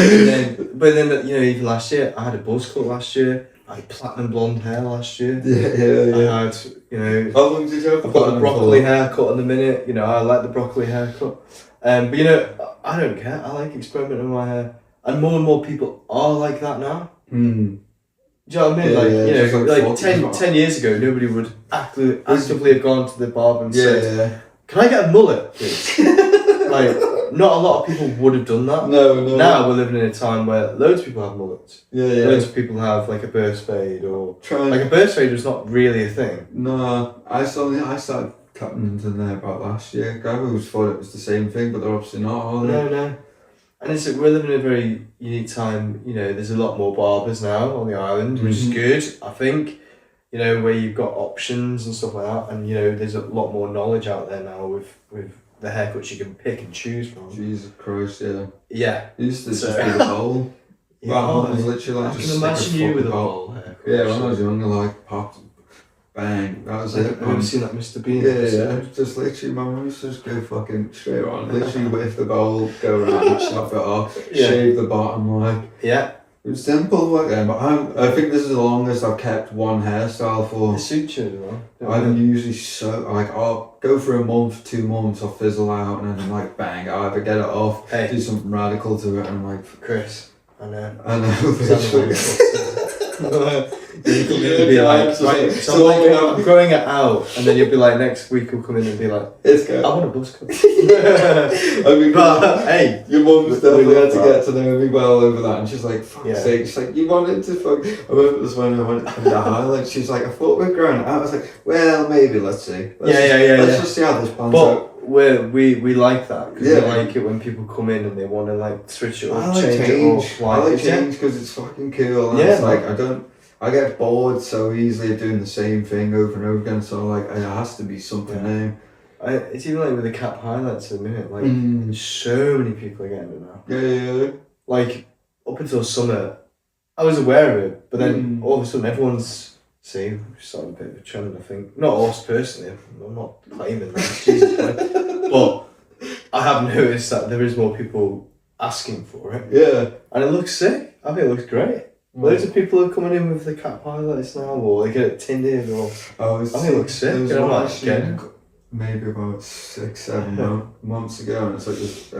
then even last year, I had a buzz cut last year. I had platinum blonde hair last year. Yeah. I had, How long did you have? I've got a broccoli haircut in the minute. I like the broccoli haircut. But I don't care. I like experimenting with my hair, and more people are like that now. Do you know what I mean? 10 years ago, nobody would actively have gone to the barber and said, "Can I get a mullet, please?" Not a lot of people would have done that. No. Now we're living in a time where loads of people have mullets. Yeah. Loads of people have like a burst fade or a burst fade was not really a thing. No, I started cutting into there about last year. I always thought it was the same thing, but they're obviously not, are they? No. And we're living in a very unique time. There's a lot more barbers now on the island, which is good, I think. Where you've got options and stuff like that, and there's a lot more knowledge out there now with the haircuts you can pick and choose from. Jesus Christ, yeah. Yeah. You used to just be a bowl. Well, I was literally like, I can imagine you with a bowl haircut. Yeah, when I was younger, like, popped, bang, that was it. Have you seen that Mr. Bean? Yeah. Just literally, my mum used to just go fucking straight on. Literally whiff the bowl, go around, chop it off, shave the bottom, like. Yeah. It was simple, like that, but I think this is the longest I've kept one hairstyle for. It suits you as well. I'm usually I'll go for a month, 2 months, I'll fizzle out, and then like bang, I'll either get it off, do something radical to it, and I'm like, Chris, I know. You could be like, right, so I'm growing it out, and then you'll be like, next week you'll come in and be like, it's good. I want a buzz cut. But hey, your mum's definitely had to get to know me well over that, and she's like, fuck's sake, she's like, you wanted to fuck. I remember this when I went to the highlights, she's like, I thought we're growing it out. I was like, well, maybe, let's see. Let's just see how this pans out. We like that, because we like it when people come in and they want to like switch it up, change it up. I like change because it's fucking cool, and it's like, I get bored so easily of doing the same thing over and over again, so like it has to be something new. It's even like with the cap highlights at the minute, like so many people are getting it now. Yeah. Like up until summer, I was aware of it, but then all of a sudden everyone's starting a bit of a trend, I think. Not us personally, I'm not claiming that, Jesus Christ. But I have noticed that there is more people asking for it. Yeah. And it looks sick. I think it looks great. Loads of people are coming in with the cap highlights now, or they get it tinted, or I think it looks sick. Maybe about 6-7 months ago, and it's like this.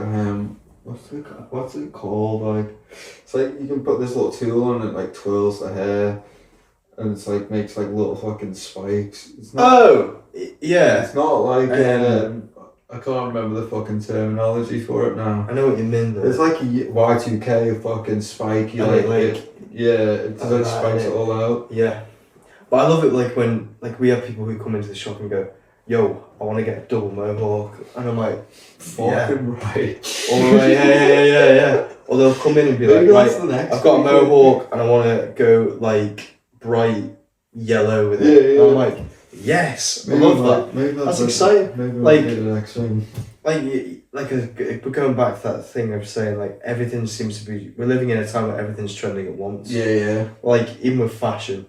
What's it called? Like, it's like you can put this little tool on it, like twirls the hair, and it's like makes like little fucking spikes. It's not, It's not like I can't remember the fucking terminology for it now. I know what you mean though. It's like a Y2K fucking spiky, it just spikes it all out. Yeah. But I love it like when we have people who come into the shop and go, yo, I want to get a double mohawk, and I'm like, fucking right. Or yeah. Or they'll come in and be like, right, I've got a mohawk and I want to go like bright yellow with it. Yeah. And I'm like, yes, I love that. That's exciting. Maybe like the next thing. We're going back to that thing of saying like everything seems to be. We're living in a time where everything's trending at once. Yeah. Like even with fashion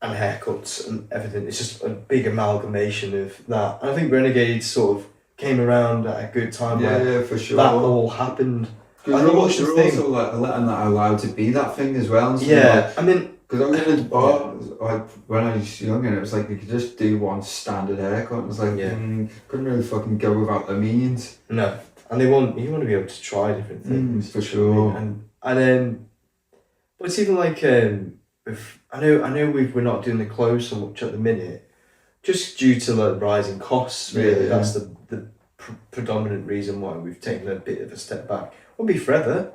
and haircuts and everything, it's just a big amalgamation of that. And I think Renegade sort of came around at a good time. Yeah, for sure. That all happened. You're also like letting that allowed to be that thing as well. I mean. Because I went into bars, like, when I was young, and it was like, you could just do one standard haircut. It was like, couldn't really fucking go without the means. No. And you want to be able to try different things. For sure. And then, but it's even like, I know we're not doing the clothes so much at the minute, just due to the rising costs, really. Yeah. That's the predominant reason why we've taken a bit of a step back. Won't be forever.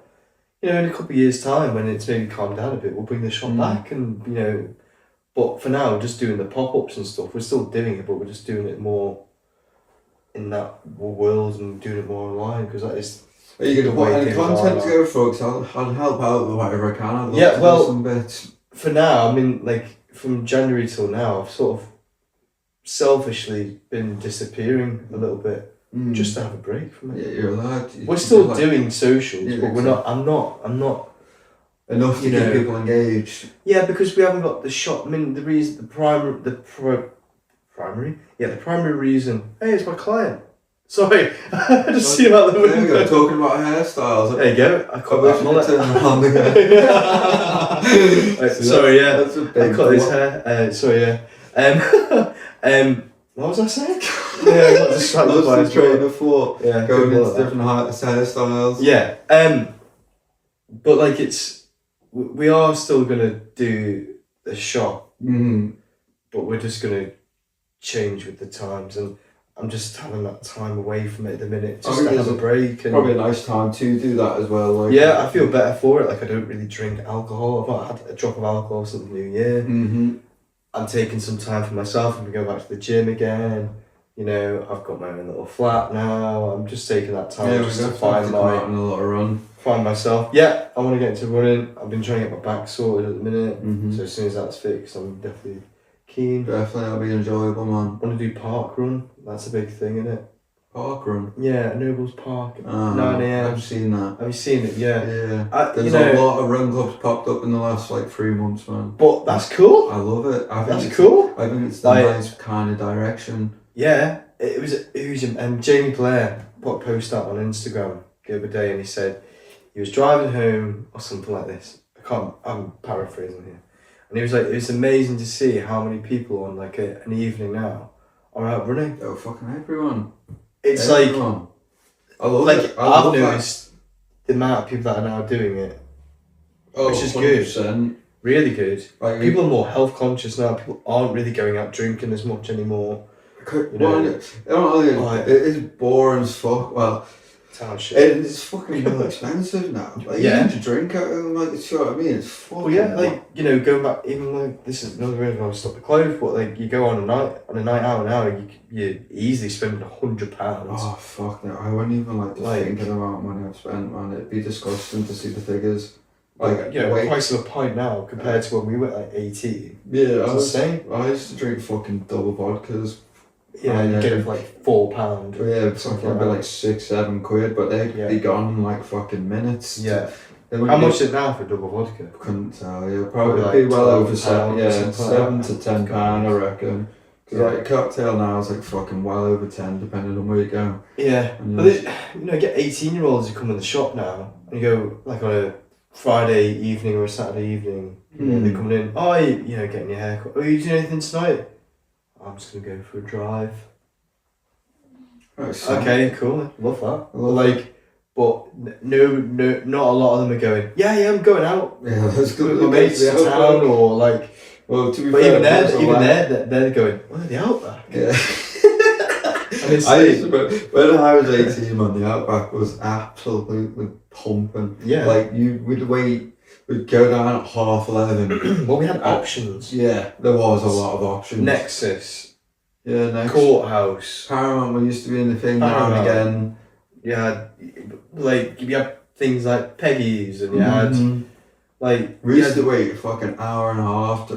In a couple of years' time, when it's maybe calmed down a bit, we'll bring the shop back, and but for now, just doing the pop-ups and stuff, we're still doing it, but we're just doing it more in that world and doing it more online, because that is Are you going to put any content together for? Because I'll help out with whatever I can. I'd love to do some bits. For now, I mean, like, from January till now, I've sort of selfishly been disappearing a little bit. Just to have a break from it. Yeah, you're allowed. We're still doing socials, but we're not. I'm not enough to get people engaged. Yeah, because we haven't got the shot. I mean, the primary reason. Hey, it's my client. Sorry, I just see him out the window. There you go, talking about hairstyles. There you go. I cut that mullet. Sorry, yeah. That's a big. I cut his hair. Sorry, yeah. What was I saying? Yeah, I got distracted by his train of thought. Yeah, going into different hairstyles. Yeah. But like we are still gonna do the shop. But we're just gonna change with the times, and I'm just having that time away from it at the minute, just to have a break. And probably a nice time to do that as well. Like, yeah, I feel better for it. Like, I don't really drink alcohol. I've not had a drop of alcohol since the New Year. I'm taking some time for myself. I'm going back to the gym again. You know, I've got my own little flat now. I'm just taking that time just to find myself. Yeah, I want to get into running. I've been trying to get my back sorted at the minute. So as soon as that's fixed, I'm definitely keen. Definitely, that'll be enjoyable, man. I want to do park run. That's a big thing, isn't it? Park run? Yeah, Nobles Park at 9 a.m. I've seen that. Have you seen it? Yeah. There's a lot of run clubs popped up in the last 3 months, man. But that's cool. I love it. That's cool. I think it's the nice kind of direction. Yeah, it was Jamie Blair put a post out on Instagram the other day, and he said he was driving home or something like this. I'm paraphrasing here. And he was like, it's amazing to see how many people on like an evening now are out running. Oh, fucking everyone. It's everyone. I love it. I've noticed the amount of people that are now doing it, which is 100%. Good. Really good. Like, people are more health conscious now. People aren't really going out drinking as much anymore. It is boring as fuck. Well, it's fucking more expensive now. Like, you need to drink at home, like, you know what I mean? It's fucking. Well, yeah, like, you know, going back, even like, this is another reason I want to stop the clothes, but like, you go on a night out now, you easily spend £100. Oh, fuck no. I wouldn't even like to think of the amount of money I've spent, man. It'd be disgusting to see the figures. Like, the price of a pint now compared to when we were like 18. Yeah, I used to drink fucking double vodkas. Yeah, you get it for like £4. Yeah, something like £6-7, but they'd be gone in like fucking minutes. Yeah. How much is it now for double vodka? Couldn't tell you. Probably like well over £7 to £10, I reckon. Because like a cocktail now is like fucking well over 10, depending on where you go. Yeah, but you get 18-year-olds who come in the shop now and you go like on a Friday evening or a Saturday evening. You know, they're coming in. Oh, getting your hair cut. Oh, you doing anything tonight? I'm just gonna go for a drive. Okay, cool. Love that. But no, not a lot of them are going. Yeah, I'm going out. Yeah, that's good. With my mates to town or like. Well, to be fair, even they're going. What are the Outback? Yeah. When I was 18, man, the Outback was absolutely pumping. Yeah. Like we'd go down at 11:30. Well, we had options. Yeah, there was a lot of options. Nexus. Yeah, Nexus. Courthouse. Paramount used to be in the thing now and again. Yeah, like you had things like Peggy's, and you had like we used to wait a fucking hour and a half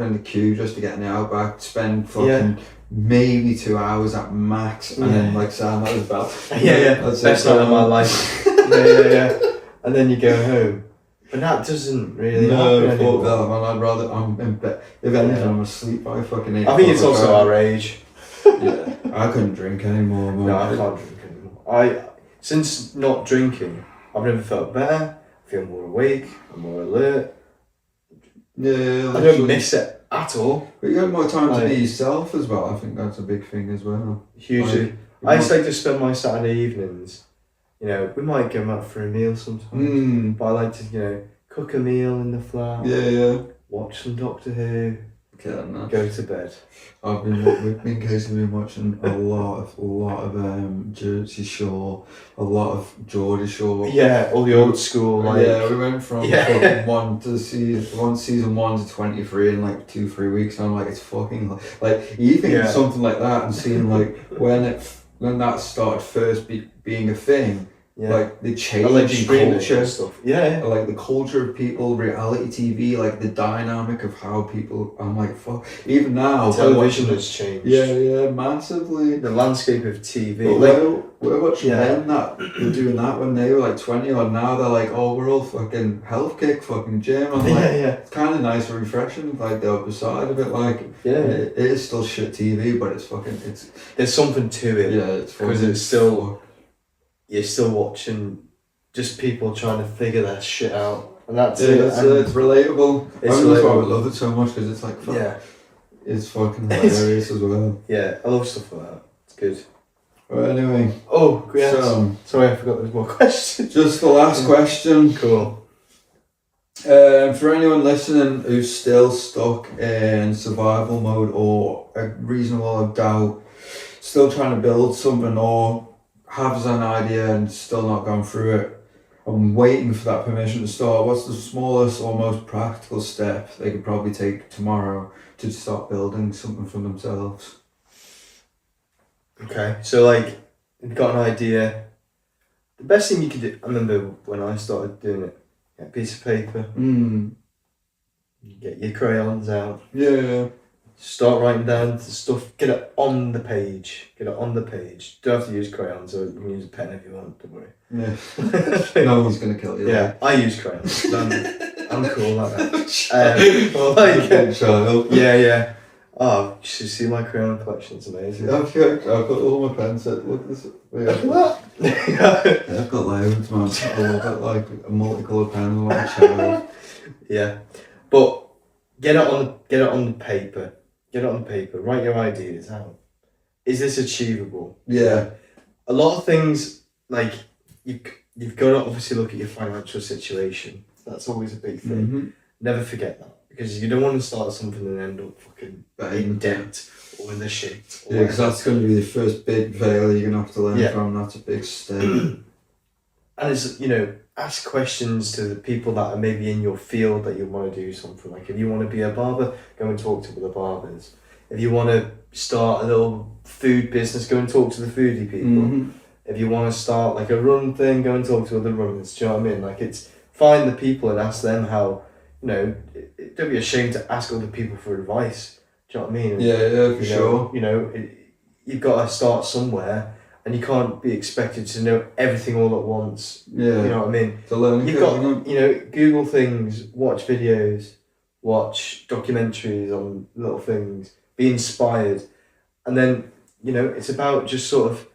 in the queue just to get in the Outback. Spend fucking maybe 2 hours at max, and then like Sam that was about that's best night of my life. yeah. And then you go home. But that doesn't really happen anymore. No, man, I'd rather, I'm in bed, if anything, I'm asleep by fucking 8 I think it's also our age. Yeah, I couldn't drink anymore, man. No, I can't drink anymore. Since not drinking, I've never felt better, I feel more awake, I'm more alert. Yeah, I don't miss it at all. But you get more time to be yourself as well, I think that's a big thing as well. Hugely. I used to like to spend my Saturday evenings. You know, we might go out for a meal sometimes, but I like to, cook a meal in the flat. Yeah. Watch some Doctor Who. Go to bed. We've been occasionally watching a lot of Jersey Shore, a lot of Geordie Shore. Yeah, all the old school. We went from season 1 to 23 in like 2-3 weeks. And I'm like, it's fucking like you think something like that and seeing like when that started first being a thing, Yeah. Like the change like in culture. And stuff. Yeah. Like the culture of people, reality TV, like the dynamic of how people. I'm like, fuck. Even now, television has changed. Yeah, massively. The landscape of TV. We're watching men that were doing that when they were like 20 or now they're like, oh, we're all fucking health kick, fucking gym. I'm like, it's kind of nice and refreshing, like the other side of it. Like, it is still shit TV, but it's fucking, there's something to it. Yeah, it's because it's still, you're still watching just people trying to figure that shit out. And that's it. It's relatable. That's why I love it so much, because it's like, fuck, it's fucking hilarious as well. Yeah, I love stuff like that. It's good. Well, anyway. Oh, yes. Sorry, I forgot there was more questions. Just the last question. Cool. For anyone listening who's still stuck in survival mode or a reasonable doubt, still trying to build something or has an idea and still not gone through it, I'm waiting for that permission to start. What's the smallest or most practical step they could probably take tomorrow to start building something for themselves? Okay, so like, you've got an idea. The best thing you could do, I remember when I started doing it, get a piece of paper, get your crayons out. Yeah. Start writing down the stuff, get it on the page. Don't have to use crayons, or you can use a pen if you want, don't worry. Yeah. No one's going to kill you. Yeah, I use crayons. I'm cool like that. Yeah. Oh, you should see my crayon collection, it's amazing. I've got all my pen sets. Look at this. I've got loads, man. I've got like a multicoloured pen, like a child. Yeah, but get it on the paper. Write your ideas out. Is this achievable? Yeah. A lot of things, like you've got to obviously look at your financial situation. That's always a big thing. Mm-hmm. Never forget that. Because you don't want to start something and end up fucking in debt or in the shit. Yeah, because that's going to be the first big failure you're going to have to learn from. That's a big step. And it's, ask questions to the people that are maybe in your field that you want to do something. Like if you want to be a barber, go and talk to other barbers. If you want to start a little food business, go and talk to the foodie people. Mm-hmm. If you want to start like a run thing, go and talk to other runners. Do you know what I mean? Like it's find the people and ask them how. Don't be ashamed to ask other people for advice. Do you know what I mean? Yeah, for sure. You've got to start somewhere, and you can't be expected to know everything all at once. Yeah. You know what I mean? The learning You've got, Google things, watch videos, watch documentaries on little things, be inspired, and then it's about just sort of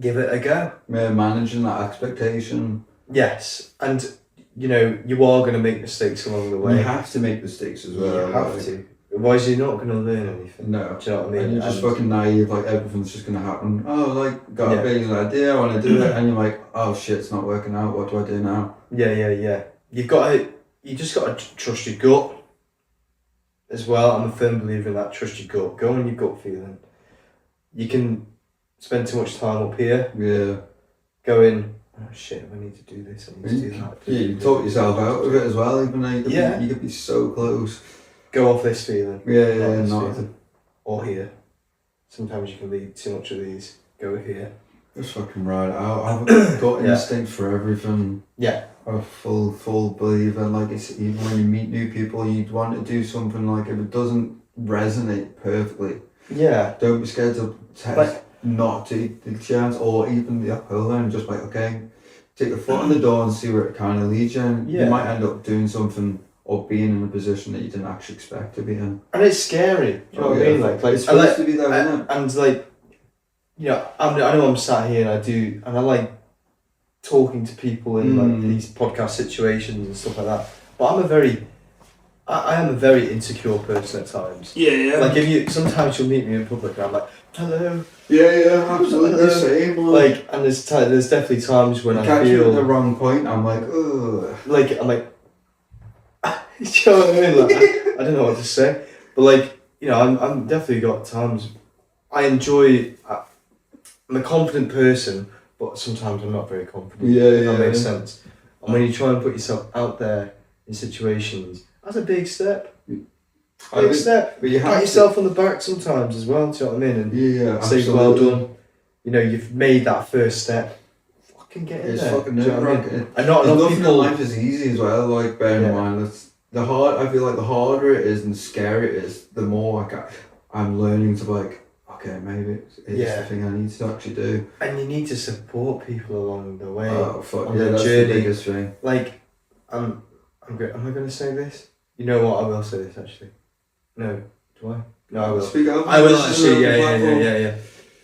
give it a go. Yeah, managing that expectation. Yes, and you are going to make mistakes along the way. You have to make mistakes as well. You have to. Otherwise, you're not going to learn anything. No. Do you know what I mean? And you're just fucking naive, like everything's just going to happen. Oh, like, got a big idea, I want to do it. And you're like, oh shit, it's not working out. What do I do now? Yeah. You just got to trust your gut as well. I'm a firm believer in that. Trust your gut. Go on your gut feeling. You can spend too much time up here. Yeah. Going, oh shit, I need to do this, I need to do that. Yeah, you talk yourself out of it as well, even though you could be so close. Go off this feeling. Yeah, not or here. Sometimes you can lead too much of these. Go here. Just fucking ride it out. I've got instinct for everything. Yeah. I'm a full believer. Like, it's even when you meet new people, you'd want to do something, like if it doesn't resonate perfectly. Yeah. Don't be scared to not take the chance, or even the uphill and just like, okay, take the foot on the door and see where it kind of leads you. And you might end up doing something or being in a position that you didn't actually expect to be in. And it's scary. Do you know what I mean? Like it's supposed to be there, isn't it? And like, I know I'm sat here and I like talking to people in like these podcast situations and stuff like that. But I am a very insecure person at times. Yeah. Like sometimes you'll meet me in public and I'm like, hello. Yeah, absolutely same. Like, and there's definitely times when I feel you at the wrong point. I'm like, ugh. Like I'm like, you know what I mean? Like, I don't know what to say, but like, I'm definitely got times. I enjoy. I'm a confident person, but sometimes I'm not very confident. Yeah. That makes sense. And when you try and put yourself out there in situations, that's a big step. Step. But you have pat yourself on the back sometimes as well. Do you know what I mean? And say well done. you've made that first step. Fucking get in it's there. fucking nerve-wracking. And not enough nothing people. in life is easy as well. Like, bear in mind, I feel like the harder it is and the scarier it is, the more I'm learning to be like, okay, maybe it's the thing I need to actually do. And you need to support people along the way. Oh fuck on yeah, the that's journey. the biggest thing. Like, am I going to say this? You know what? I will say this actually. No, do I? No, I will. Speak out. I will actually. Yeah.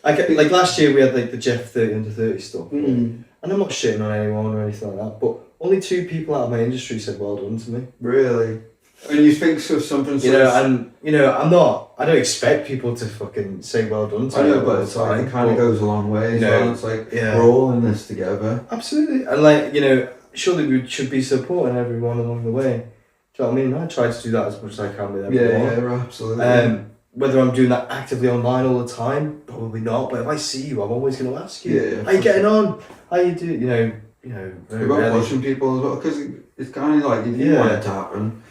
Like last year we had like the Jeff 30 under 30 stuff, and I'm not shitting on anyone or anything like that. But only 2 people out of my industry said well done to me. Really? And you think so? Something. I'm not. I don't expect people to fucking say well done to me. I know, but it's like it kind of goes a long way. It's like we're all in this together. Absolutely, and like surely we should be supporting everyone along the way. Do you know what I mean? I try to do that as much as I can with everyone. Yeah, absolutely. Whether I'm doing that actively online all the time, probably not. But if I see you, I'm always going to ask you, yeah, how you getting on? How you do? Very about pushing people as well, because it's kind of like if you want it to happen,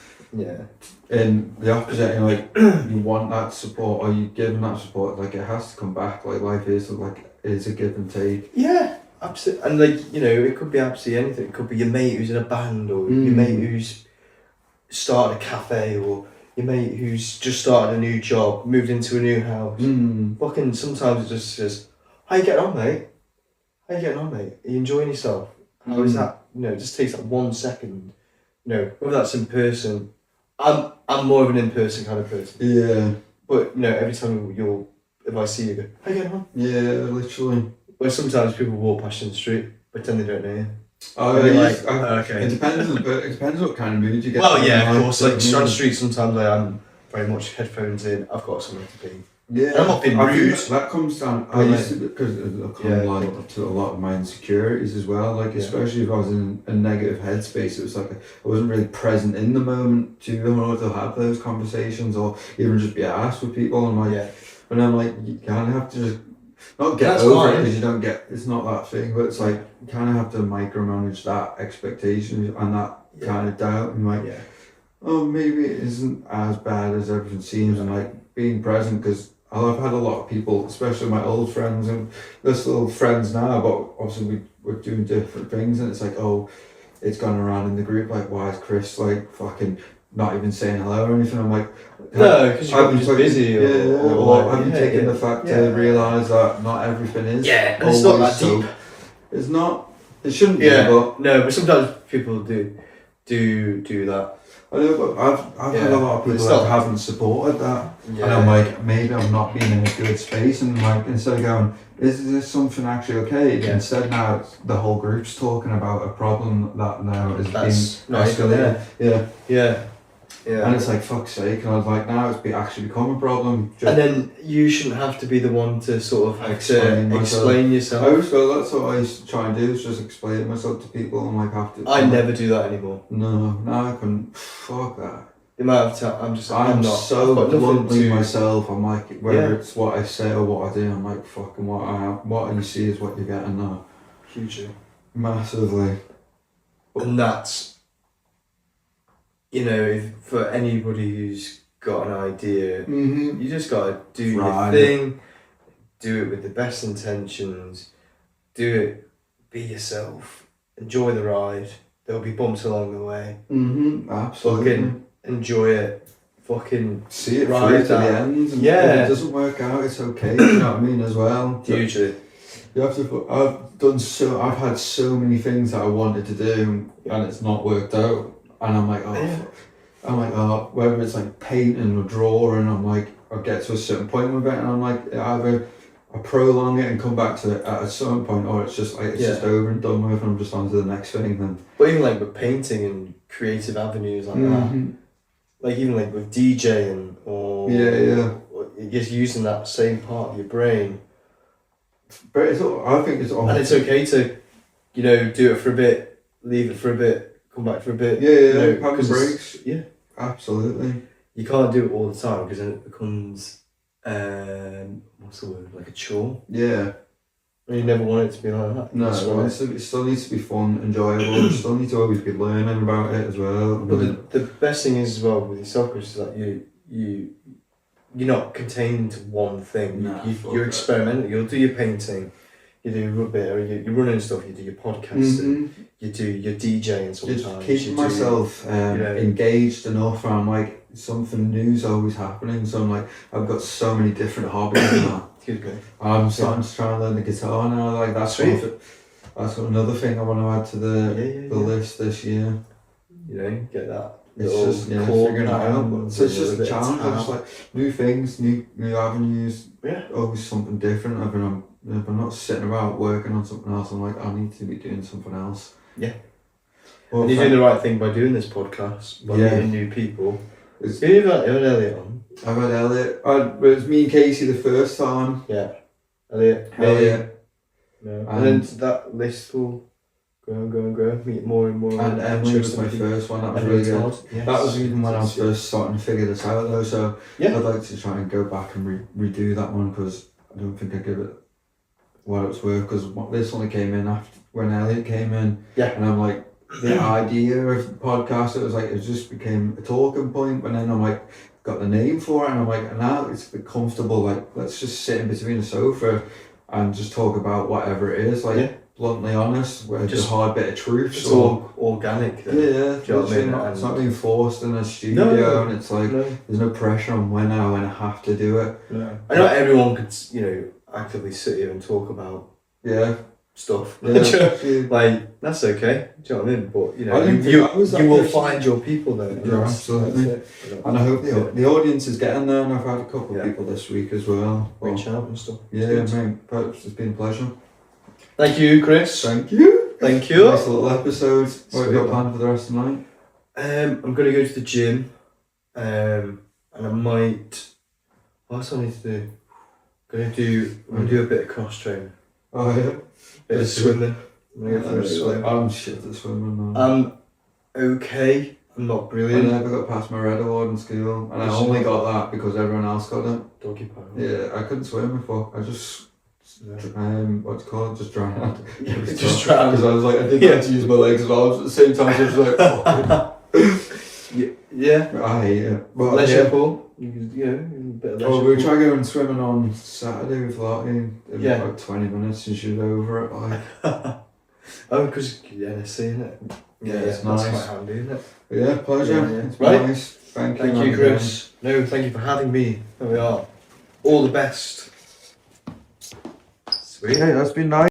and the opposite, you want that support, or you giving that support, like it has to come back. Like life is a give and take. Yeah, absolutely. And it could be absolutely anything. It could be your mate who's in a band, or your mate who's started a cafe, or your mate who's just started a new job, moved into a new house. Fucking sometimes it just says, how you getting on, mate? How you getting on, mate? Are you enjoying yourself? How is that? It just takes that 1 second. Whether that's in person. I'm more of an in-person kind of person. Yeah. But every time if I see you, go, how you getting on? Yeah, literally. Where sometimes people walk past you in the street, pretend they don't know you. Oh, okay. It depends what kind of mood you get. Well, yeah, of course. Like on the street, sometimes I am very much headphones in. I've got somewhere to be. Yeah, I'm not being rude. That comes down. I used to, because it comes to a lot of my insecurities as well. Like especially if I was in a negative headspace, it was like I wasn't really present in the moment to have those conversations or even just be asked with people. And I'm like, you kind of have to just not get over it because you don't get. It's not that thing, but it's like you kind of have to micromanage that expectation and that kind of doubt and oh, maybe it isn't as bad as everything seems, and like being present because. I've had a lot of people, especially my old friends, and they're still friends now, but obviously we're doing different things, and it's like, oh, it's gone around in the group, like, why is Chris, like, fucking not even saying hello or anything? I'm like, no, because you're just busy. Or have you taken the fact to realise that not everything is? Yeah, and it's not that deep. It's not, it shouldn't be, but... No, but sometimes people do that. I know, but I've had a lot of people that haven't supported that, and I'm like, maybe I'm not being in a good space, and like instead of going, is this something actually okay? Instead now the whole group's talking about a problem that now is being escalated. Yeah, and it's like fuck's sake, and I was like, now it's actually become a problem. And then you shouldn't have to be the one to sort of explain yourself. That's what I used to try and do, is just explain myself to people and like have to. I never do that anymore. No, I couldn't. Fuck that. The amount of time I'm not so bluntly myself. I'm like, whether it's what I say or what I do, I'm like, fucking what you see is what you're getting now. Hugely. Massively. And that's, for anybody who's got an idea, you just gotta do your thing, do it with the best intentions, be yourself, enjoy the ride. There'll be bumps along the way. Absolutely. Fucking enjoy it. Fucking see it through to the end. And if it doesn't work out, it's okay. You know what I mean as well. Hugely. You have to. I've had so many things that I wanted to do, and it's not worked out. And I'm like, whether it's like painting or drawing, I'm like, I get to a certain point with it, and I'm like, either I prolong it and come back to it at a certain point, or it's just like just over and done with, and I'm just on to the next thing. Then, but even like with painting and creative avenues like that, like even like with DJing or just using that same part of your brain. But I think it's all, and it's okay to, do it for a bit, leave it for a bit, come back for a bit. Having breaks. Yeah, absolutely. You can't do it all the time because then it becomes, what's the word? Like a chore. Yeah. And you never want it to be like that. No, it still needs to be fun, enjoyable. You still need to always be learning about it as well. But the best thing is as well with yourself, Chris, is that you're not contained to one thing. Nah, you're experimental. You'll do your painting, you do rugby, or you're running stuff. You do your podcasting, you do your DJing sometimes. Just keeping myself engaged enough, and I'm like, something new's always happening. So I'm like, I've got so many different hobbies now. Excuse me. I'm starting to try and learn the guitar now. Like that's another thing I want to add to the list this year. You know, get that. It's just figuring it out. So it's just a challenge. It's like new things, new avenues. Yeah. Always something different. If I'm not sitting around working on something else, I'm like, I need to be doing something else. Yeah. Well, and you're doing the right thing by doing this podcast, by meeting new people. Who have you had Elliot on? I've had Elliot. It was me and Casey the first time. Yeah. Elliot. No. And then that list will grow, meet more and more. And Emily was my first one. That was really good. Yes. That was even when I was first starting to figure this out though. So I'd like to try and go back and redo that one because I don't think I give it what it was worth. Because this one came in after when Elliot came in. Yeah. And I'm like, the idea of the podcast, it just became a talking point. And then I'm like, got the name for it, and I'm like, now it's a bit comfortable. Like, let's just sit in between the sofa and just talk about whatever it is. Like, bluntly honest, where just a hard bit of truth. It's all organic. Then. Yeah, do you know what I mean? It's not being forced in a studio, and it's like there's no pressure on when I have to do it. No. I know everyone could, actively sit here and talk about stuff. Yeah. Like, that's okay. Do you know what I mean? But you will find your people there. Yeah, absolutely. And I hope the audience is getting there, and I've had a couple of people this week as well. Reach out and stuff. Yeah, mate. It's been a pleasure. Thank you, Chris. Thank you. Thank you. Nice little episode. What have you got planned for the rest of the night? I'm going to go to the gym, and I might. What else I need to do? I'm going to do a bit of cross training. Oh yeah. Bit of swimming. I'm going to go for a swim. I'm shit at swimming now. I'm okay. I'm not brilliant. I never got past my red award in school, and I only got that because everyone else got it. Doggy paddle. Yeah, I couldn't swim before. I just. What do you call it? Just drowned. Just drowned. Because I was like, I didn't have to use my legs as well. At the same time, I was like, I hate it. But leisure pool. A bit of leisure we were trying going swimming on Saturday with Lottie. It was about 20 minutes and she was over it. Like. Because NSC, isn't it? Yeah, it's nice. That's quite handy, isn't it? Yeah, pleasure. Yeah. It's nice. Thank you, Chris. No, thank you for having me. There we are. All the best. Sweet. Yeah, that's been nice.